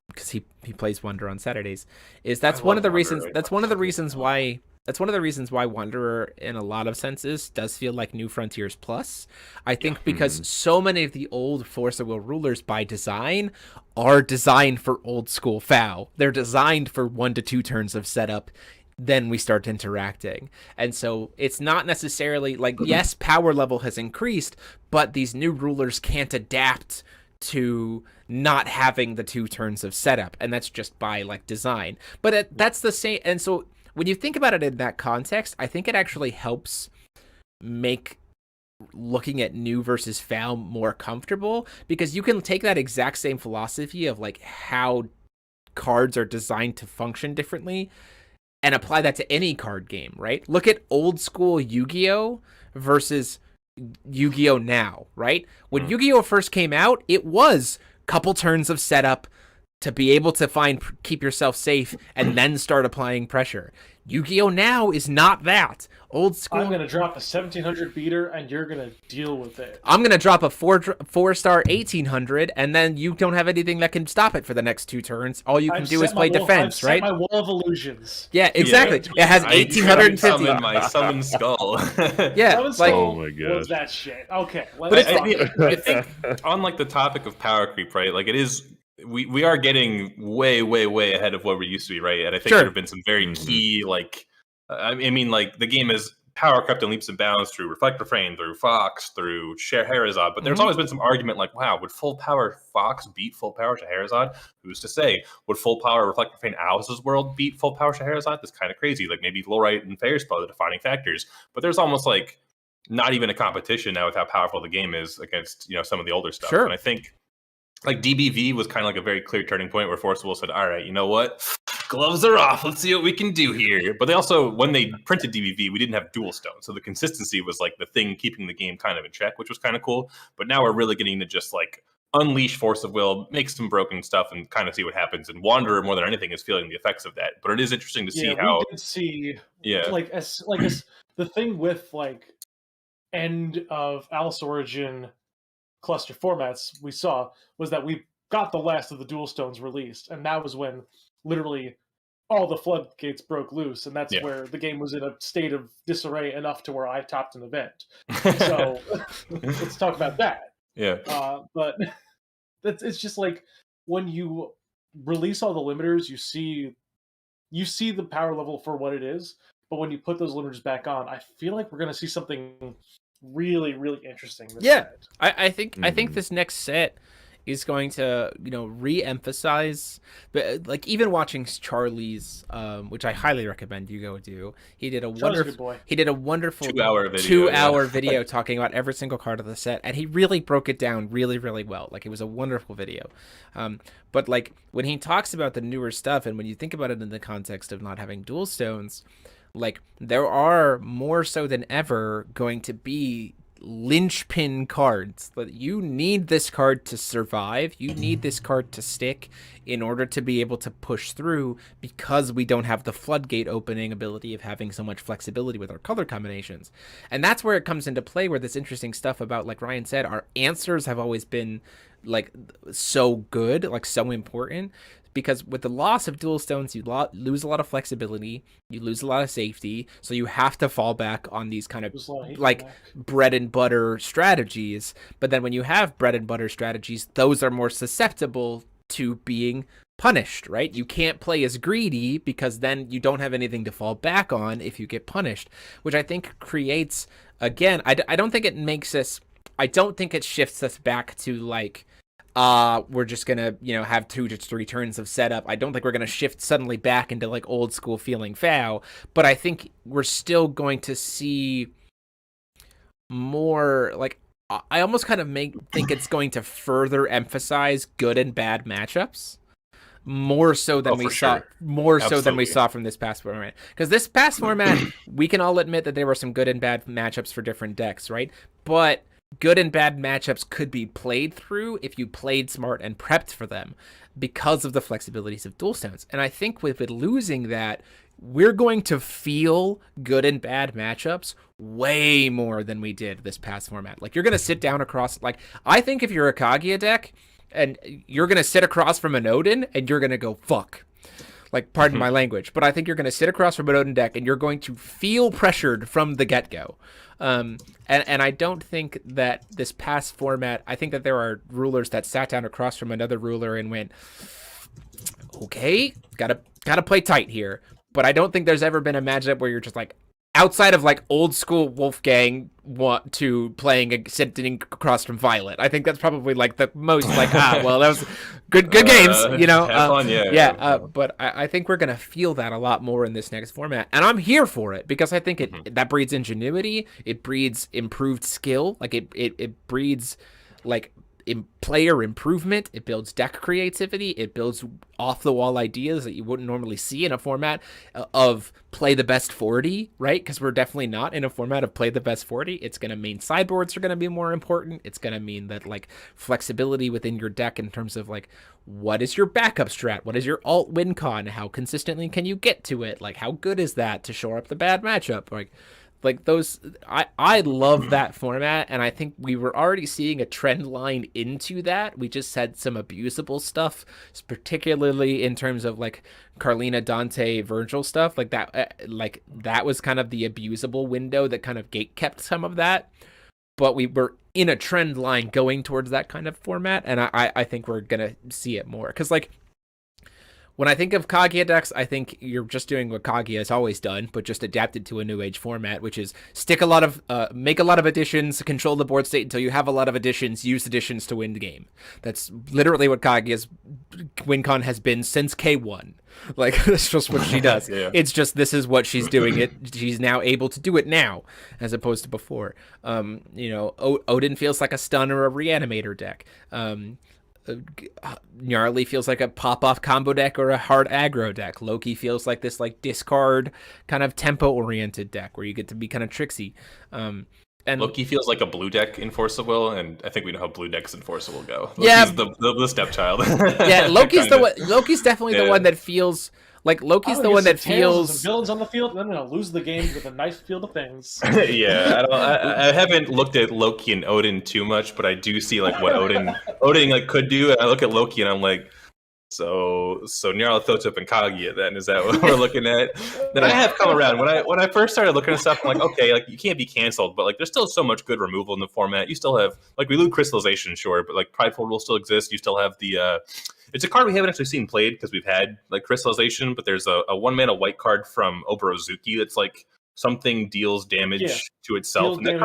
A: because he plays Wanderer on Saturdays. That's
C: I
A: one
C: love
A: of the
C: Wanderer.
A: reasons. That's one of the reasons why. That's one of the reasons why Wanderer, in a lot of senses, does feel like New Frontiers Plus. I think because so many of the old Force of Will rulers by design are designed for old school FOW. They're designed for 1 to 2 turns of setup. Then we start interacting. And so it's not necessarily like, yes, power level has increased, but these new rulers can't adapt to not having the 2 turns of setup. And that's just by like design. But that's the same. And so when you think about it in that context, I think it actually helps make looking at new versus foul more comfortable, because you can take that exact same philosophy of like how cards are designed to function differently and apply that to any card game, right? Look at old school Yu-Gi-Oh versus Yu-Gi-Oh now, right? When Yu-Gi-Oh first came out, it was couple turns of setup to be able to keep yourself safe and then start applying pressure. Yu-Gi-Oh now is not that. Old school.
B: I'm gonna drop a 1700 beater, and you're gonna deal with it.
A: I'm gonna drop a four-star 1800, and then you don't have anything that can stop it for the next 2 turns. All you can do is play defense, right?
B: My wall of illusions.
A: Yeah, exactly.
C: Yeah.
A: It has 1850.
C: Summon my summon skull.
A: Yeah,
B: Summon
A: like
B: Skull
D: Oh my
B: was
D: gosh.
B: that shit. Okay,
C: But
B: let's
C: I,
B: talk.
C: I think on like the topic of power creep, right? Like it is, we are getting way ahead of where we used to be, right? And I think
A: Sure.
C: there have been some very key like, I mean, like the game is power crept in leaps and bounds through Reflect Refrain, through Fox, through Scheherazade. But there's always been some argument like, wow, would full power Fox beat full power Scheherazade? Who's to say? Would full power Reflect Refrain Alice's World beat full power Scheherazade? That's kind of crazy. Like maybe Lorite and Fair's are the defining factors. But there's almost like not even a competition now with how powerful the game is against, you know, some of the older stuff.
A: Sure.
C: And I think like DBV was kind of like a very clear turning point where Forcible said, all right, you know what? Gloves are off. Let's see what we can do here. But they also, when they printed DBV, we didn't have dual stone. So the consistency was like the thing keeping the game kind of in check, which was kind of cool. But now we're really getting to just like unleash force of will, make some broken stuff and kind of see what happens. And Wanderer, more than anything, is feeling the effects of that. But it is interesting to see how.
B: We did see,
C: Yeah.
B: like the thing with like end of Alice Origin cluster formats we saw was that we got the last of the dual stones released, and that was when literally all the floodgates broke loose, and that's where the game was in a state of disarray enough to where I topped an event. So let's talk about that.
C: Yeah.
B: But it's just like when you release all the limiters, you see the power level for what it is, but when you put those limiters back on, I feel like we're going to see something really interesting this set.
A: I think this next set is going to, you know, re-emphasize, but like even watching Charlie's, which I highly recommend you go do. He did a wonderful
C: 2-hour video,
A: 2-hour video talking about every single card of the set, and he really broke it down really well. Like it was a wonderful video. But like when he talks about the newer stuff, and when you think about it in the context of not having dual stones, like there are more so than ever going to be linchpin cards. You need this card to survive. You need this card to stick in order to be able to push through, because we don't have the floodgate opening ability of having so much flexibility with our color combinations. And that's where it comes into play, where this interesting stuff about, like Ryan said, our answers have always been like so good, like so important. Because with the loss of dual stones, you lose a lot of flexibility, you lose a lot of safety, so you have to fall back on these kind of like bread and butter strategies. But then when you have bread and butter strategies, those are more susceptible to being punished, right? You can't play as greedy because then you don't have anything to fall back on if you get punished, which I think creates, again, I don't think it makes us, I don't think it shifts us back to like, we're just gonna, you know, have 2 to 3 turns of setup. I don't think we're gonna shift suddenly back into like old school feeling foul, but I think we're still going to see more like, I almost kind of think it's going to further emphasize good and bad matchups more so than we saw, than we saw from this past format. Because this past format, we can all admit that there were some good and bad matchups for different decks, right? But good and bad matchups could be played through if you played smart and prepped for them because of the flexibilities of dual stones. And I think with losing that, we're going to feel good and bad matchups way more than we did this past format. Like, you're going to sit down across, like, I think if you're a Kaguya deck and you're going to sit across from an Odin and you're going to go, fuck. Like, pardon my language, but I think you're going to sit across from an Odin deck and you're going to feel pressured from the get-go. And I don't think that this past format, I think that there are rulers that sat down across from another ruler and went, okay, gotta play tight here. But I don't think there's ever been a matchup where you're just like, outside of like old school Wolfgang to playing sitting across from Violet. I think that's probably like the most like well that was good games, you know.
C: Have fun, yeah.
A: But I think we're gonna feel that a lot more in this next format, and I'm here for it because I think that breeds ingenuity, it breeds improved skill, like it breeds like player improvement, it builds deck creativity, it builds off the wall ideas that you wouldn't normally see in a format of play the best 40, right? Because we're definitely not in a format of play the best 40. It's going to mean sideboards are going to be more important. It's going to mean that like flexibility within your deck in terms of like what is your backup strat, what is your alt win con, how consistently can you get to it, like how good is that to shore up the bad matchup, like those, I love that format, and I think we were already seeing a trend line into that. We just had some abusable stuff, particularly in terms of like Carlina, Dante, Virgil stuff. Like that was kind of the abusable window that kind of gate kept some of that. But we were in a trend line going towards that kind of format, and I think we're gonna see it more because like. When I think of Kaguya decks, I think you're just doing what Kaguya has always done, but just adapted to a new age format, which is make a lot of additions, control the board state until you have a lot of additions, use additions to win the game. That's literally what Kaguya's win con has been since K1. Like, that's just what she does.
C: Yeah.
A: It's just, this is what she's doing. She's now able to do it now, as opposed to before. Odin feels like a stun or a reanimator deck. Gnarly feels like a pop-off combo deck or a hard aggro deck. Loki feels like this like discard kind of tempo-oriented deck where you get to be kind of tricksy. And
C: Loki feels like a blue deck in Force of Will, and I think we know how blue decks in Force of Will go.
A: Loki's
C: the stepchild.
A: Yeah, Loki's the one. Loki's definitely the one that feels like Loki's the one that feels
B: villains on the field. And I'm gonna lose the game with a nice field of things.
C: Yeah, I haven't looked at Loki and Odin too much, but I do see like what Odin like could do. And I look at Loki and I'm like, so Nyarlathotep and Kaguya. Then is that what we're looking at? Then I have come around. When I first started looking at stuff, I'm like, okay, like you can't be canceled, but like there's still so much good removal in the format. You still have like we lose crystallization, sure, but like Prideful Rule still exists. You still have the it's a card we haven't actually seen played because we've had like crystallization, but there's a 1-mana white card from Oborozuki that's like something deals damage to itself. And that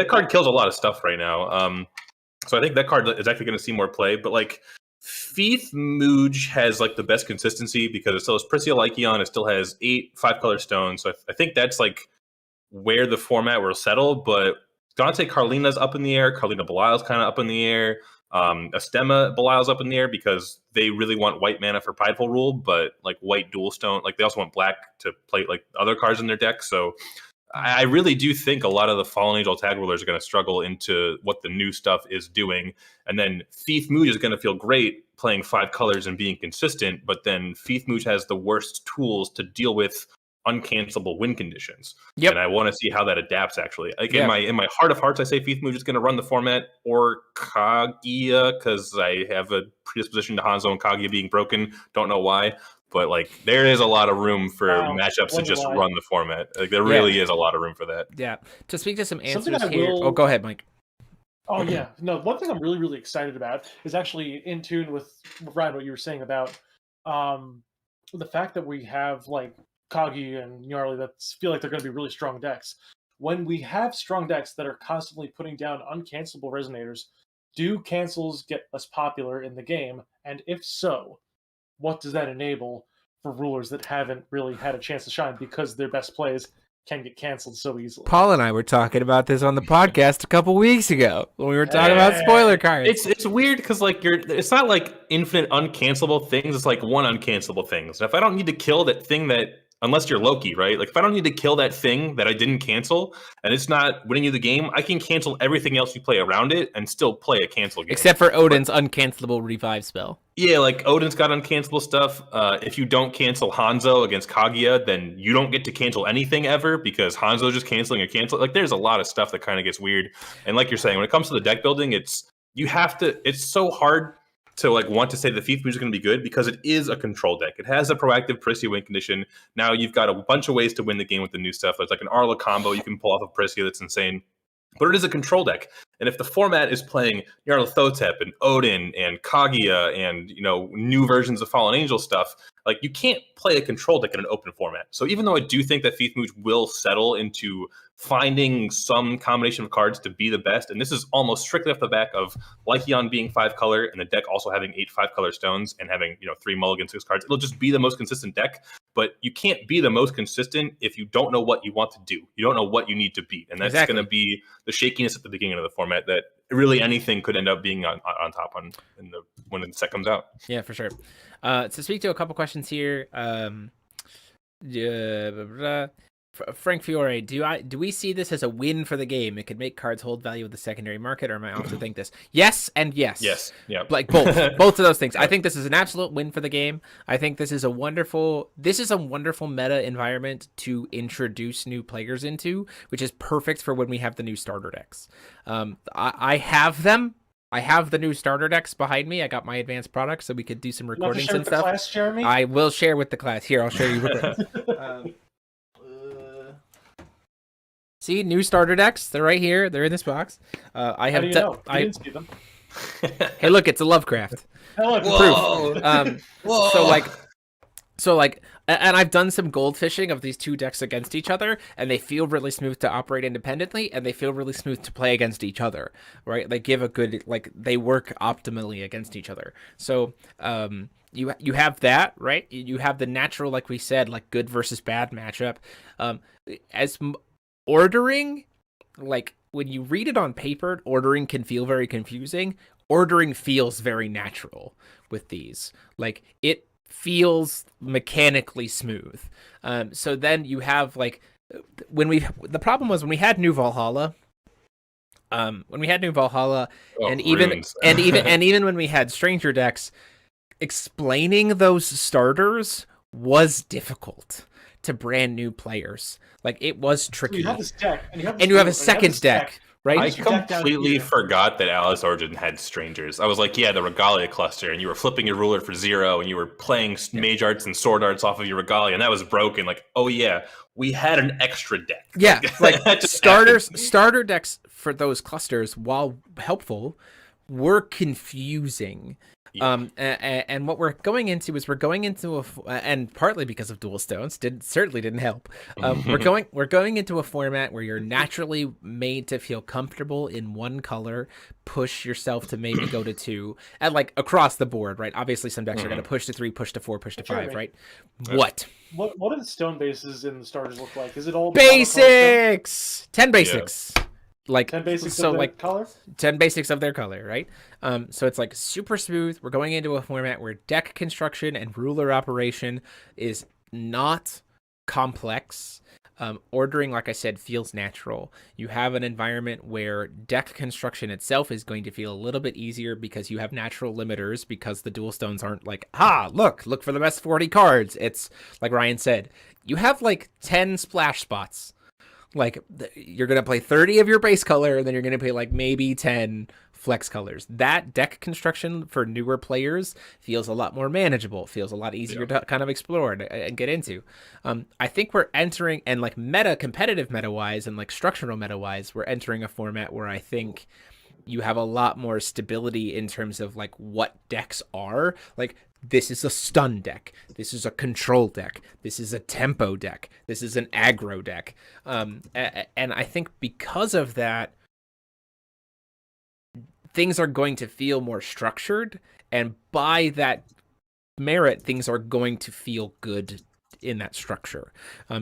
C: card kills a lot of stuff right now. So I think that card is actually going to see more play. But like Feith Mooj has like the best consistency because it still has Prisia Lycion, it still has 8 5-color stones. So I think that's like where the format will settle. But Dante Carlina's up in the air. Carlina Belial's kind of up in the air. Astema Belial's up in the air because they really want white mana for Prideful Rule, but like white dual stone, like they also want black to play like other cards in their deck. So I really do think a lot of the Fallen Angel tag rulers are going to struggle into what the new stuff is doing. And then Feith Mooj is going to feel great playing 5 colors and being consistent, but then Feith Mooj has the worst tools to deal with uncancelable win conditions.
A: Yep.
C: And I want to see how that adapts actually. Like in my heart of hearts, I say Feith Mooj is going to run the format or Kaguya because I have a predisposition to Hanzo and Kaguya being broken. Don't know why. But like there is a lot of room for matchups to just run the format. Like there really is a lot of room for that.
A: Yeah. To speak to some answers here. Oh, go ahead, Mike.
B: Oh yeah. No, one thing I'm really, really excited about is actually in tune with Ryan, what you were saying about the fact that we have like Kaguya and Gnarly that feel like they're going to be really strong decks. When we have strong decks that are constantly putting down uncancelable resonators, do cancels get less popular in the game? And if so, what does that enable for rulers that haven't really had a chance to shine because their best plays can get canceled so easily?
A: Paul and I were talking about this on the podcast a couple weeks ago when we were talking about spoiler cards.
C: It's weird because like it's not like infinite uncancelable things. It's like one uncancelable thing. So if I don't need to kill that thing that, unless you're Loki, right? Like if I don't need to kill that thing that I didn't cancel and it's not winning you the game, I can cancel everything else you play around it and still play a cancel game.
A: Except for Odin's uncancelable revive spell.
C: Yeah, like Odin's got uncancelable stuff. If you don't cancel Hanzo against Kaguya, then you don't get to cancel anything ever because Hanzo's just canceling or cancel. Like there's a lot of stuff that kind of gets weird. And like you're saying, when it comes to the deck building, it's so hard to like want to say the Feith Mooj is going to be good because it is a control deck. It has a proactive Prisia win condition. Now you've got a bunch of ways to win the game with the new stuff. There's like an Arla combo you can pull off of Prisia that's insane. But it is a control deck. And if the format is playing Nyarlathotep and Odin and Kaguya and, you know, new versions of Fallen Angel stuff, Like, you can't play a control deck in an open format. So even though I do think that Thief Mooch will settle into finding some combination of cards to be the best, and this is almost strictly off the back of Lycion being 5-color and the deck also having 8 5-color stones and having 3 mulligan 6 cards, it'll just be the most consistent deck. But you can't be the most consistent if you don't know what you want to do. You don't know what you need to beat, and that's
A: Exactly.
C: going to be the shakiness at the beginning of the format that really anything could end up being on top when the set comes out.
A: Yeah, for sure. To speak to a couple questions here, Frank Fiore, do we see this as a win for the game? It could make cards hold value with the secondary market, or am I off to think this? Yes and yes.
C: Yes, yeah,
A: like both of those things. I think this is an absolute win for the game. I think this is a wonderful meta environment to introduce new players into, which is perfect for when we have the new starter decks. I have them. I have the new starter decks behind me. I got my advanced products, so we could do some recordings and stuff.
B: Class, Jeremy?
A: I will share with the class. Here, I'll show you real quick. See, new starter decks. They're right here. They're in this box. I have.
B: I didn't see them.
A: Hey, look, it's a Lovecraft.
C: Whoa.
A: Proof.
C: Whoa.
A: So and I've done some gold fishing of these two decks against each other, and they feel really smooth to operate independently, and they feel really smooth to play against each other, right? They give a good, they work optimally against each other. So, you have that, right? You have the natural, like we said, like good versus bad matchup. Ordering, like when you read it on paper, ordering can feel very confusing. Ordering feels very natural with these. Like it feels mechanically smooth. So then you have the problem was when we had New Valhalla. And even when we had Stranger decks, explaining those starters was difficult to brand new players. Like it was tricky.
B: So you have this deck, and
A: you have a second deck. Right?
C: I completely forgot that Alice Origin had strangers. I was like, yeah, the Regalia cluster, and you were flipping your ruler for 0, and you were playing Mage Arts and Sword Arts off of your Regalia, and that was broken. Like, oh yeah, we had an extra deck.
A: Yeah, like starter decks for those clusters, while helpful, were confusing. Yeah. And what we're going into is and partly because of dual stones certainly didn't help. We're going into a format where you're naturally made to feel comfortable in one color, push yourself to maybe go to 2, and like across the board, right? Obviously, some decks are going to push to 3, push to 4, push to 5, right? What
B: do the stone bases in the starters look like? Is it all
A: basics? 10 basics. Yeah. Like
B: 10 basics of their color?
A: 10 basics of their color, right? So it's like super smooth. We're going into a format where deck construction and ruler operation is not complex. Ordering, like I said, feels natural. You have an environment where deck construction itself is going to feel a little bit easier because you have natural limiters, because the dual stones aren't like, look for the best 40 cards. It's like Ryan said, you have like 10 splash spots. Like you're going to play 30 of your base color, and then you're going to play like maybe 10 flex colors. That deck construction for newer players feels a lot more manageable, feels a lot easier to kind of explore and get into. I think we're entering, and like competitive meta wise and like structural meta wise, we're entering a format where I think you have a lot more stability in terms of like what decks are. Like this is a stun deck. This is a control deck. This is a tempo deck. This is an aggro deck. And I think because of that, things are going to feel more structured. And by that merit, things are going to feel good in that structure.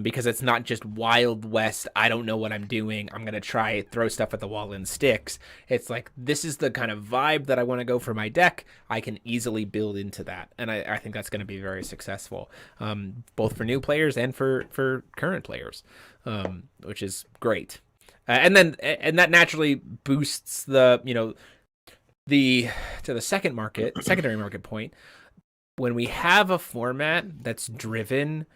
A: Because it's not just Wild West, I don't know what I'm doing, I'm going to throw stuff at the wall and sticks. It's like, this is the kind of vibe that I want to go for my deck. I can easily build into that. And I think that's going to be very successful, both for new players and for current players, which is great. And that naturally boosts the secondary market point. When we have a format that's driven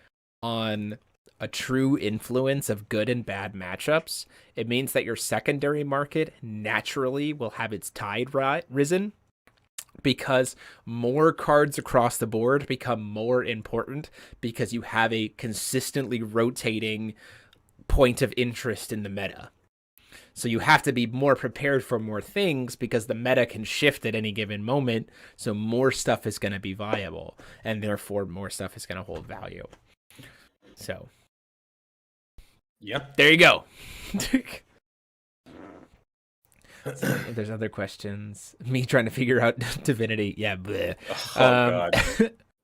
A: on a true influence of good and bad matchups, it means that your secondary market naturally will have its tide risen, because more cards across the board become more important because you have a consistently rotating point of interest in the meta. So you have to be more prepared for more things because the meta can shift at any given moment. So more stuff is going to be viable, and therefore more stuff is going to hold value. So,
C: Yep.
A: there you go. If there's other questions, me trying to figure out Divinity, yeah. Bleh.
C: Oh god,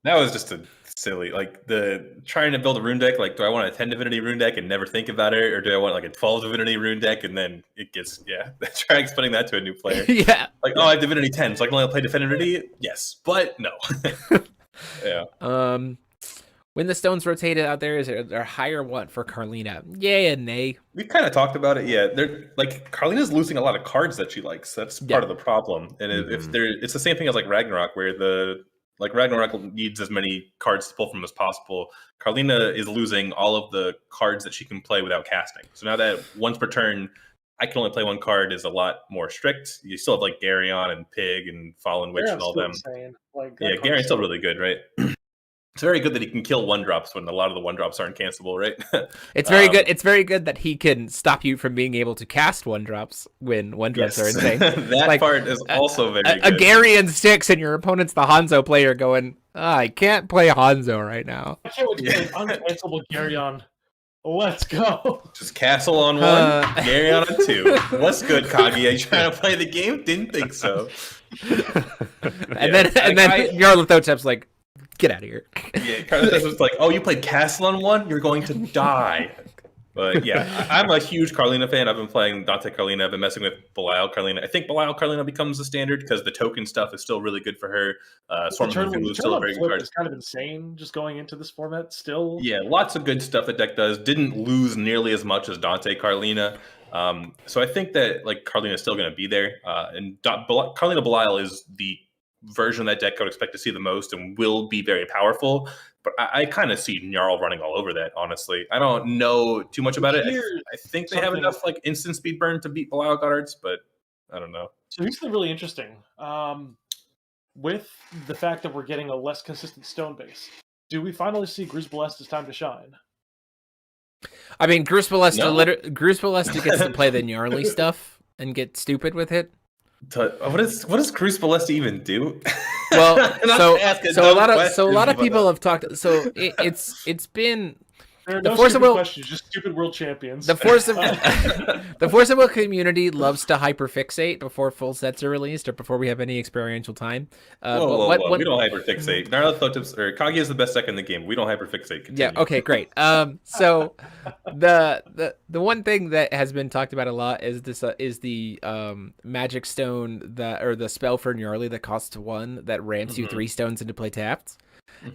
C: that was just a silly. Like the trying to build a rune deck. Like, do I want a 10 Divinity rune deck and never think about it, or do I want like a 12 Divinity rune deck and then it gets try explaining that to a new player.
A: Yeah.
C: Like, oh, I have Divinity 10, so I can only play Divinity. Yes, but no. Yeah.
A: When the stones rotated out there, is there higher what for Carlina? Yay and nay.
C: We kind of talked about it. Yeah, they're like Carlina's losing a lot of cards that she likes. That's part of the problem. And if it's the same thing as like Ragnarok, where Ragnarok needs as many cards to pull from as possible. Carlina is losing all of the cards that she can play without casting. So now that once per turn, I can only play one card is a lot more strict. You still have like Garyon and Pig and Fallen Witch and all them. Yeah, Garion's still really good, right? It's very good that he can kill 1-drops when a lot of the 1-drops aren't cancelable, right?
A: It's very good. It's very good that he can stop you from being able to cast 1-drops when 1-drops are insane.
C: That part is also very good.
A: A Garyon 6 and your opponent's the Hanzo player going, I can't play Hanzo right now.
B: I can't wait to play uncancelable Garyon. Let's go.
C: Just Castle on 1, Garyon on 2. What's good, Kagi? Are you trying to play the game? Didn't think so.
A: And then Nyarlathotep's like, get out of here.
C: Yeah, Carlos was like, oh, you played Castle on 1? You're going to die. But yeah, I'm a huge Carlina fan. I've been playing Dante Carlina. I've been messing with Belial Carlina. I think Belial Carlina becomes the standard because the token stuff is still really good for her. Swarm of Cthulhu is still a very good card.
B: It's kind of insane just going into this format still.
C: Yeah, lots of good stuff the deck does. Didn't lose nearly as much as Dante Carlina. So I think that like Carlina is still going to be there. And Carlina Belial is the version of that deck I would expect to see the most and will be very powerful. But I kind of see Gnarl running all over that, honestly. I don't know too much about it. I think they have enough like instant speed burn to beat Belial Godards, but I don't know.
B: So here's something really interesting. With the fact that we're getting a less consistent stone base, do we finally see Gruus Ballesta's time to shine?
A: I mean, Gruus Ballesta gets to play the gnarly stuff and get stupid with it.
C: What does Gruus Ballesta even do?
A: Well, so a lot of people have talked. So it's been.
B: There are no stupid questions, just stupid world champions.
A: The Force of Will community loves to hyperfixate before full sets are released or before we have any experiential time.
C: Whoa. We don't hyperfixate. Nyarlathotep or Kagi is the best deck in the game. We don't hyperfixate. Continue.
A: Yeah. Okay. Great. So the one thing that has been talked about a lot is the magic stone or the spell for Gnarly that costs 1 that rants you 3 stones into play tapped.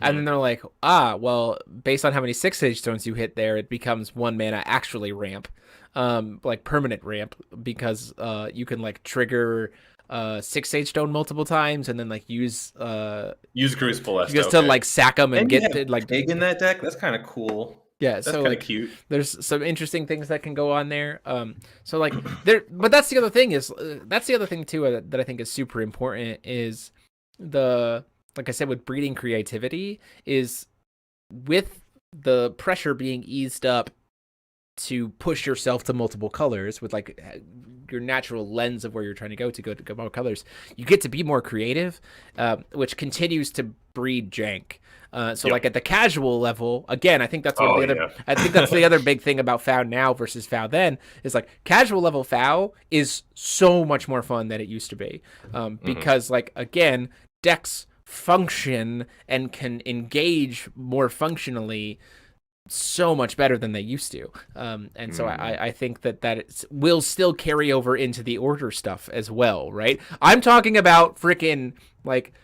A: And then they're like, well, based on how many 6-sage stones you hit there, it becomes 1 mana actually ramp, like permanent ramp, because you can like trigger 6-sage stone multiple times and then like use Gruus
C: Ballesta
A: just to like sack them and get like
C: Pig in that deck. That's kind of cool.
A: Yeah,
C: that's
A: so
C: kind of
A: like,
C: cute.
A: There's some interesting things that can go on there. So like but that's the other thing too that I think is super important is like I said, with breeding creativity, is with the pressure being eased up to push yourself to multiple colors with like your natural lens of where you're trying to go more colors, you get to be more creative, which continues to breed jank. Like at the casual level, again, I think that's I think that's the other big thing about FOW now versus FOW then is like casual level FOW is so much more fun than it used to be, because like again, decks function and can engage more functionally so much better than they used to, so I think that will still carry over into the order stuff as well, right? I'm talking about freaking like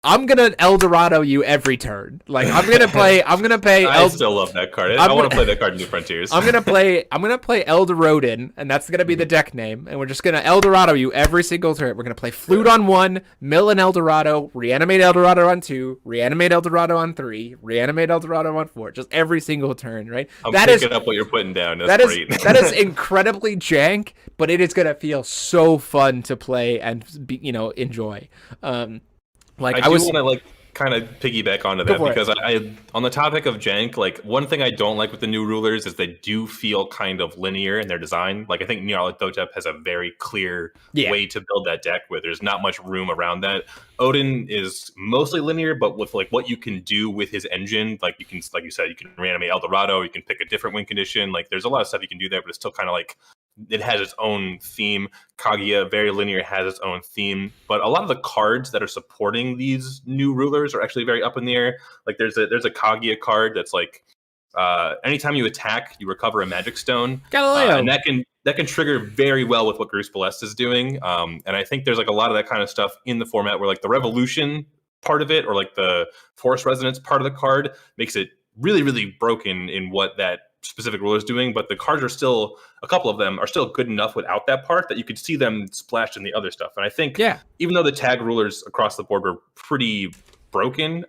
A: I'm gonna El Dorado you every turn. Like I'm gonna play.
C: I still love that card. I want to play that card in New Frontiers.
A: I'm gonna play El Dorodin, and that's gonna be the deck name. And we're just gonna El Dorado you every single turn. We're gonna play Flute on 1, mill an El Dorado, reanimate El Dorado on 2, reanimate El Dorado on 3, reanimate El Dorado on 4. Just every single turn, right?
C: I'm picking up what you're putting down. That's great.
A: That is incredibly jank, but it is gonna feel so fun to play and be, enjoy.
C: kind of piggyback onto
A: Go
C: that
A: for it.
C: because I on the topic of jank, like one thing I don't like with the new rulers is they do feel kind of linear in their design. Like I think Nyarlathotep has a very clear way to build that deck where there's not much room around that. Odin is mostly linear, but with like what you can do with his engine, like you can, like you said, you can reanimate Eldorado, you can pick a different win condition. Like there's a lot of stuff you can do there, but it's still kind of like it has its own theme. Kaguya, very linear, has its own theme. But a lot of the cards that are supporting these new rulers are actually very up in the air. Like there's a Kaguya card that's like anytime you attack, you recover a magic stone. And that can trigger very well with what Gruus Celeste is doing. And I think there's like a lot of that kind of stuff in the format where like the revolution part of it or like the force resonance part of the card makes it really, really broken in what that specific ruler is doing, but the cards are still, a couple of them are still good enough without that part that you could see them splashed in the other stuff. And I think even though the tag rulers across the board were pretty broken,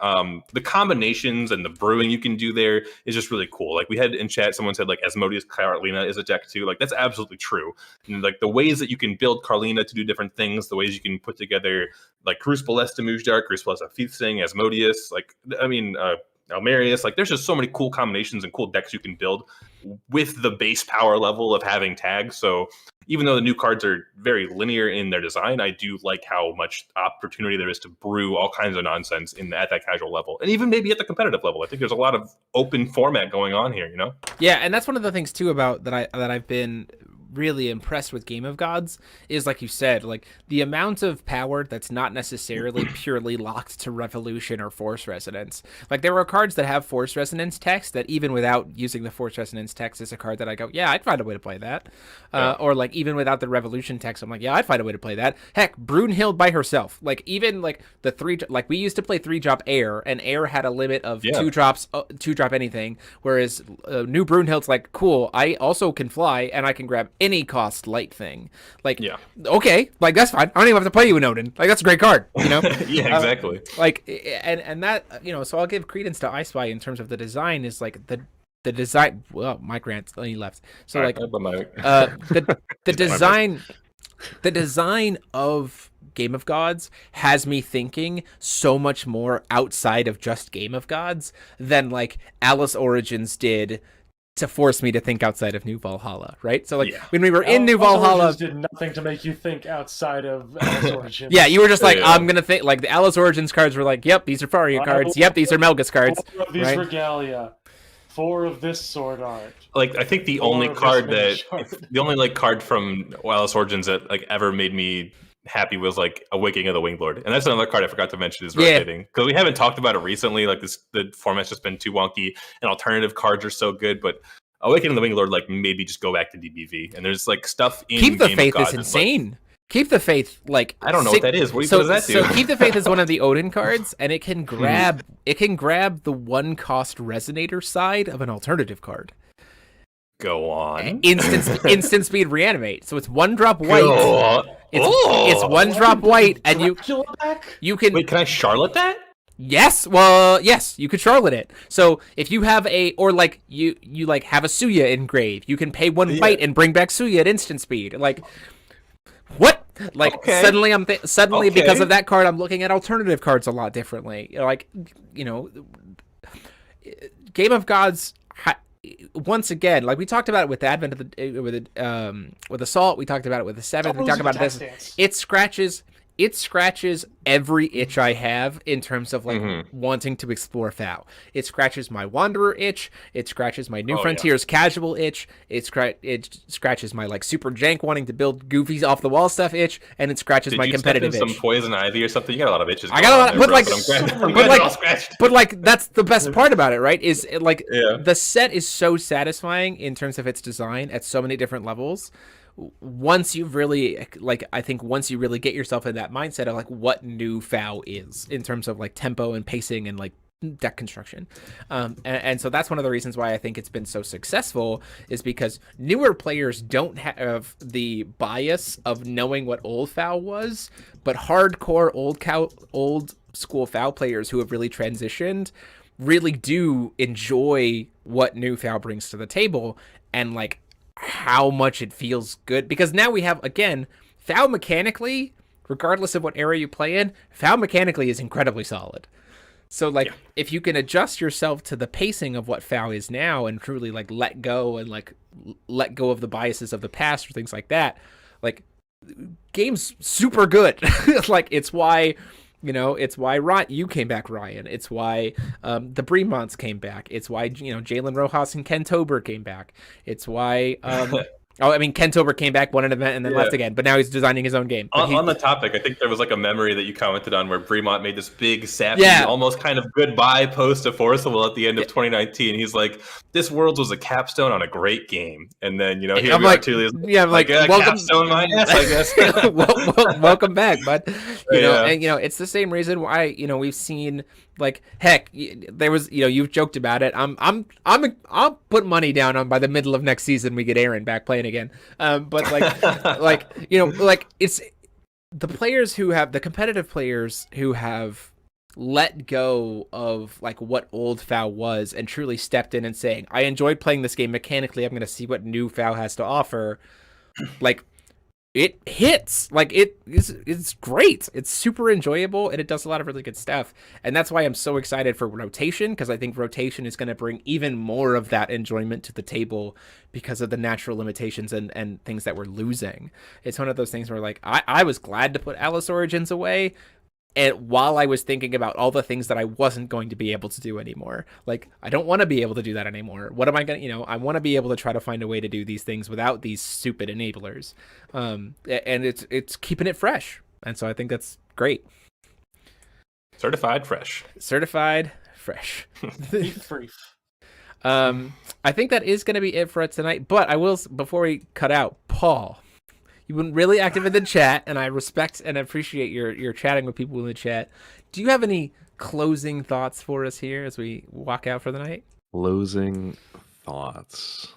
C: the combinations and the brewing you can do there is just really cool. Like we had in chat, someone said like Asmodeus Carlina is a deck too. Like that's absolutely true. And like the ways that you can build Carlina to do different things, the ways you can put together like Gruus Celeste to Mujdark, Gruus Celeste Fithsing, Asmodeus, like I mean Almerius, like there's just so many cool combinations and cool decks you can build with the base power level of having tags. So even though the new cards are very linear in their design, I do like how much opportunity there is to brew all kinds of nonsense at that casual level, and even maybe at the competitive level. I think there's a lot of open format going on here, you know?
A: Yeah, and that's one of the things too about that I've been really impressed with Game of Gods is, like you said, like the amount of power that's not necessarily purely locked to Revolution or Force Resonance. Like there are cards that have Force Resonance text that even without using the Force Resonance text is a card that I go, yeah, I'd find a way to play that. Or like even without the Revolution text, I'm like, yeah, I'd find a way to play that. Heck, Brunhild by herself, like even like the like we used to play 3-drop Air, and Air had a limit of 2 drops, 2-drop anything, whereas new Brunhild's like, cool, I also can fly and I can grab any cost light thing. Like, okay, like that's fine. I don't even have to play you in Odin. Like that's a great card, you know?
C: Yeah, exactly.
A: Like, and that, you know, so I'll give credence to I Spy in terms of the design is like the design. Well, Mike Rant, he left. So like, the design of Game of Gods has me thinking so much more outside of just Game of Gods than like Alice Origins did to force me to think outside of New Valhalla, right? So like when we were in New Valhalla,
B: Origins did nothing to make you think outside of Alice Origins.
A: Yeah, you were just like, I'm gonna think like the Alice Origins cards were like, yep, these are Faria cards. Yep, these are Melgus cards.
B: 4 of these Regalia, 4 of this sword art.
C: Like I think the only card card from Alice Origins that like ever made me happy was like Awakening of the Winged Lord, and that's another card I forgot to mention is rotating because we haven't talked about it recently. Like the format's just been too wonky, and alternative cards are so good, but Awakening of the Winged Lord like maybe just go back to DBV, and there's like stuff in
A: Keep the
C: Game
A: Faith
C: of Gods
A: is insane. Like, Keep the Faith, like
C: I don't know what that is. What does that do?
A: So Keep the Faith is one of the Odin cards, and it can grab the 1-cost Resonator side of an alternative card.
C: Go on.
A: Instant speed reanimate. So it's 1-drop white. It's 1-drop white, and you can.
C: Wait, can I Charlotte that?
A: Yes. Well, yes, you could Charlotte it. So if you have or like you like have a Suya engrave, you can pay 1 white and bring back Suya at instant speed. Like what? Like suddenly because of that card, I'm looking at alternative cards a lot differently. Like, you know, Game of Gods. Once again, like we talked about it with the advent of with Assault, we talked about it with the 7th, we talked about this. It scratches every itch I have in terms of like wanting to explore FOW. It scratches my Wanderer itch. It scratches my New Frontiers casual itch. It scratches my like super jank wanting to build goofy off the wall stuff itch, and it scratches my competitive itch.
C: Some Poison Ivy or something. You got a lot of itches.
A: I got a lot, but like that's the best part about it, right? Is like the set is so satisfying in terms of its design at so many different levels. Once you've really once you really get yourself in that mindset of like what new FOW is in terms of like tempo and pacing and like deck construction, and so that's one of the reasons why I think it's been so successful is because newer players don't have the bias of knowing what old FOW was, but hardcore old school FOW players who have really transitioned really do enjoy what new FOW brings to the table and like how much it feels good, because now we have, again, FOW mechanically, regardless of what era you play in, FOW mechanically is incredibly solid. So like if you can adjust yourself to the pacing of what FOW is now and truly like let go and like let go of the biases of the past or things like that, like game's super good. Like it's why, you know, it's why you came back, Ryan. It's why the Bremonts came back. It's why, you know, Jalen Rojas and Ken Tober came back. It's why Ken Tober came back, won an event, and then left again. But now he's designing his own game.
C: On the topic, I think there was like a memory that you commented on where Bremont made this big, sappy, almost kind of goodbye post to Forcible at the end of 2019. He's like, "This Worlds was a capstone on a great game," and then you know here Artelia's
A: welcome,
C: capstone my ass, I guess.
A: Welcome back, bud. You know, and you know it's the same reason why we've seen. Like heck, there was you've joked about it. I'll put money down on by the middle of next season we get Aaron back playing again. But like it's the players who have the competitive players who have let go of like what old FOW was and truly stepped in and saying, I enjoyed playing this game mechanically. I'm going to see what new FOW has to offer. Like. It hits like it's great. It's super enjoyable and it does a lot of really good stuff. And that's why I'm so excited for rotation, because I think rotation is going to bring even more of that enjoyment to the table because of the natural limitations and things that we're losing. It's one of those things where like I was glad to put Alice Origins away. And while I was thinking about all the things that I wasn't going to be able to do anymore, like I don't want to be able to do that anymore. What am I going to, I want to be able to try to find a way to do these things without these stupid enablers. And it's keeping it fresh. And so I think that's great.
C: Certified fresh.
A: I think that is going to be it for us tonight. But I will, before we cut out, Paul. You've been really active in the chat, and I respect and appreciate your chatting with people in the chat. Do you have any closing thoughts for us here as we walk out for the night?
D: Closing thoughts.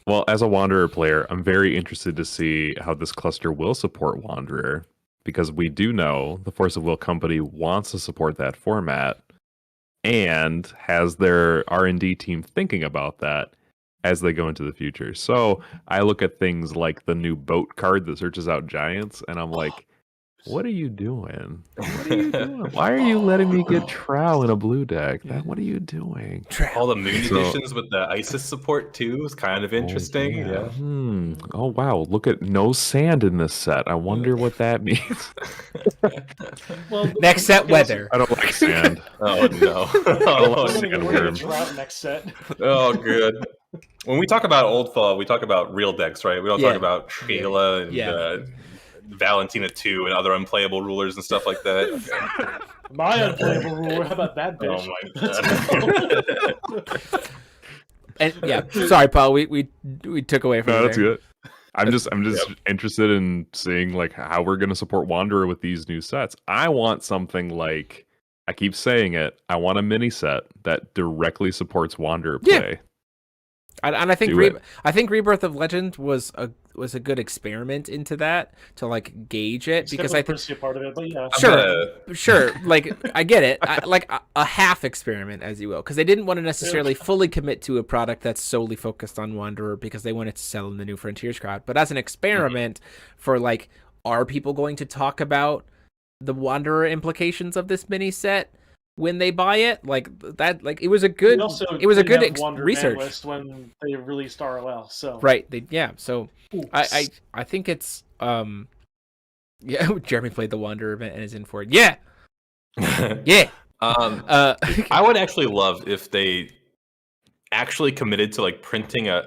D: Well, as a Wanderer player, I'm very interested to see how this cluster will support Wanderer, because we do know the Force of Will company wants to support that format and has their R&D team thinking about that as they go into the future. So I look at things like the new boat card that searches out giants, and I'm like, what are you doing? What are you doing? Why are you letting me get Trow in a blue deck? What are you doing?
C: All the moon editions with the ISIS support too is kind of interesting.
D: Oh wow, look at no sand in this set. I wonder what that means.
B: Well,
A: next set weather.
D: I don't like sand.
C: Oh no.
B: Next set.
C: Oh good. When we talk about old fall, we talk about real decks, right? We don't talk about Shayla and Valentina 2 and other unplayable rulers and stuff like that.
B: My unplayable ruler. How about that bitch?
C: Oh my god.
A: And sorry, Paul. We took away from.
D: No,
A: you
D: that's good. I'm just interested in seeing like how we're going to support Wanderer with these new sets. I want something like, I keep saying it, I want a mini set that directly supports Wanderer play.
A: And I think Rebirth of Legend was a good experiment into that to like gauge it, because I think
B: a part of it, but yeah.
A: Sure. Like I get it, like a half experiment, as you will, because they didn't want to necessarily fully commit to a product that's solely focused on Wanderer because they wanted to sell in the New Frontiers crowd. But as an experiment for like, are people going to talk about the Wanderer implications of this mini set when they buy it? Like that, like it was a good research
B: list when they released ROL. So
A: right, so I think it's Jeremy played the Wanderer event and is in for it.
C: I would actually love if they actually committed to like printing a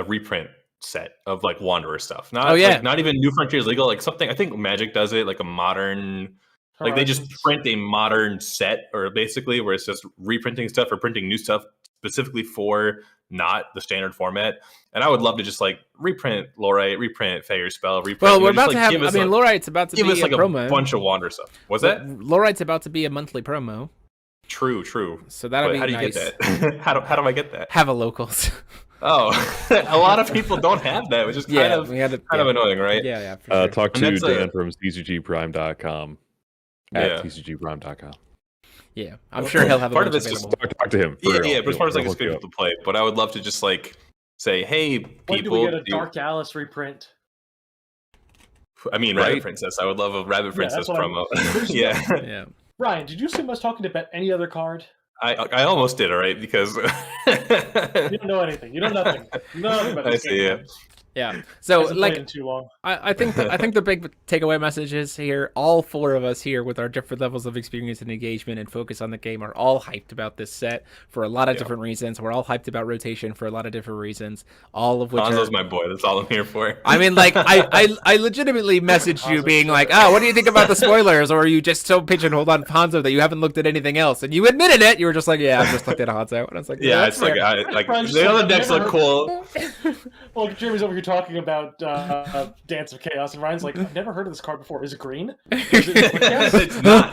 C: reprint set of like Wanderer stuff. Not even New Frontiers legal, like something. I think Magic does it, like a modern. Like they just print a modern set, or basically where it's just reprinting stuff or printing new stuff specifically for not the standard format. And I would love to just like reprint Lorite, reprint Fair Spell, reprint.
A: Well, we're about to have. Lorite's about to be
C: us like
A: a promo.
C: A bunch of Wander stuff. Was that?
A: Lorite's about to be a monthly promo.
C: True.
A: So that'll be
C: how do you
A: nice.
C: get that? how do I get that?
A: Have a locals.
C: Oh, a lot of people don't have that, which is kind of annoying, right?
A: Yeah. For sure.
D: Talk to Dan from tcgprime.com. At tcgprime.com.
A: Yeah, I'm sure he'll have
C: part
A: a
C: of it's just
D: talk to him.
C: But as far as like experience to play, but I would love to just like say, hey, people.
B: When do we get a Dark Alice reprint?
C: I mean, Rabbit Princess. I would love a Rabbit Princess promo.
A: Yeah.
B: Ryan, did you assume I was talking about any other card?
C: I almost did, all right, because
B: You don't know anything. You know nothing. Nothing about
C: I
B: this
C: see,
B: game.
C: yeah.
A: Yeah. So
B: Hasn't played
A: like
B: in too long.
A: I think the big takeaway message is here, all four of us here with our different levels of experience and engagement and focus on the game are all hyped about this set for a lot of different reasons. We're all hyped about rotation for a lot of different reasons, all of which
C: Hanzo's my boy. That's all I'm here for.
A: I mean, like, I legitimately messaged you being like, oh, what do you think about the spoilers? Or are you just so pigeonholed on Hanzo that you haven't looked at anything else? And you admitted it. You were just like, yeah, I've just looked at Hanzo. And I was like,
C: Yeah,
A: that's
C: it's like
B: Brian's
C: the
B: just
C: other
B: like,
C: decks
B: never
C: look cool.
B: Well, Jeremy's over here talking about Dance of Chaos, and Ryan's like, I've never heard of this card before. Is it green? Is it, yes.
C: It's not.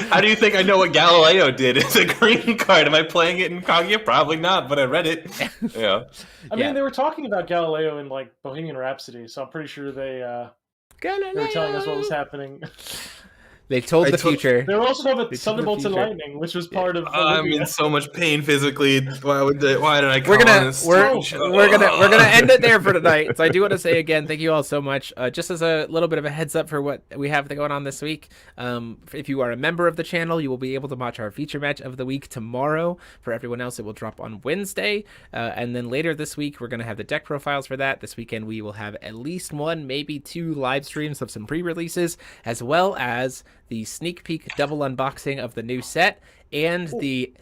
C: How do you think I know what Galileo did? It's a green card. Am I playing it in Kaguya? Probably not, but I read it. Yeah.
B: I mean, they were talking about Galileo in like Bohemian Rhapsody, so I'm pretty sure they were telling us what was happening.
A: They told the future.
B: They were also talking about
A: They told the
B: Thunderbolts and
A: future.
B: Lightning, which was part of.
C: I'm in so much pain physically. Why did I come
A: We're
C: on
A: gonna
C: this?
A: we're gonna end it there for tonight. So I do want to say again, thank you all so much. Just as a little bit of a heads up for what we have going on this week. If you are a member of the channel, you will be able to watch our feature match of the week tomorrow. For everyone else, it will drop on Wednesday, and then later this week we're gonna have the deck profiles for that. This weekend we will have at least one, maybe two live streams of some pre-releases, as well as the sneak peek double unboxing of the new set and the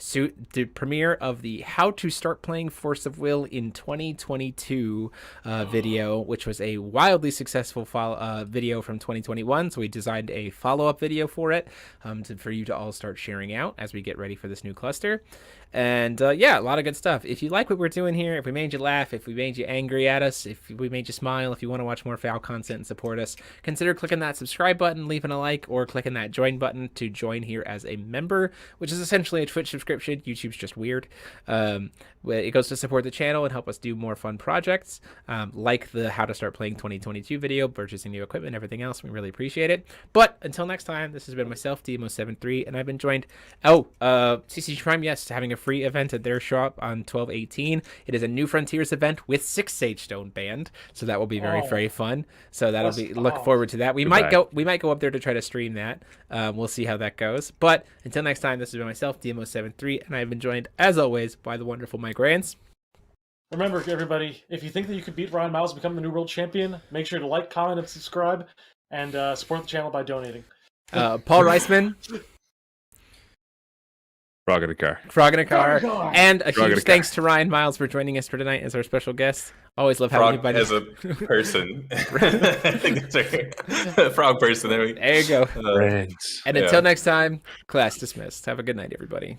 A: premiere of the How to Start Playing Force of Will in 2022 video, which was a wildly successful video from 2021. So we designed a follow-up video for it for you to all start sharing out as we get ready for this new cluster. And yeah, a lot of good stuff. If you like what we're doing here, if we made you laugh, if we made you angry at us, if we made you smile, if you want to watch more foul content and support us, consider clicking that subscribe button, leaving a like, or clicking that join button to join here as a member, which is essentially a Twitch subscription. YouTube's just weird. It goes to support the channel and help us do more fun projects, like the How to Start Playing 2022 video, purchasing new equipment, everything else. We really appreciate it. But until next time, this has been myself, Demo73, and I've been joined. CCG Prime, yes, having a free event at their shop on 12/18. It is a New Frontiers event with 6 Sage Stone banned, so that will be very fun. So that'll be look forward to that. We might go up there to try to stream that. We'll see how that goes. But until next time, this has been myself, Demo73, and I've been joined as always by the wonderful Mike Rance.
B: Remember, everybody, if you think that you could beat Ryan Miles and become the new world champion, make sure to like, comment, and subscribe, and support the channel by donating.
A: Paul Reisman.
D: Frog in a car.
A: Frog in a car. And a
D: Frog in
A: huge
D: a car.
A: thanks to Ryan Miles for joining us for tonight as our special guest. Always love having you,
C: Frog
A: buddy.
C: as a person. I think that's right. Frog person. There we go.
A: There you go.
D: Friends.
A: And until next time, class dismissed. Have a good night, everybody.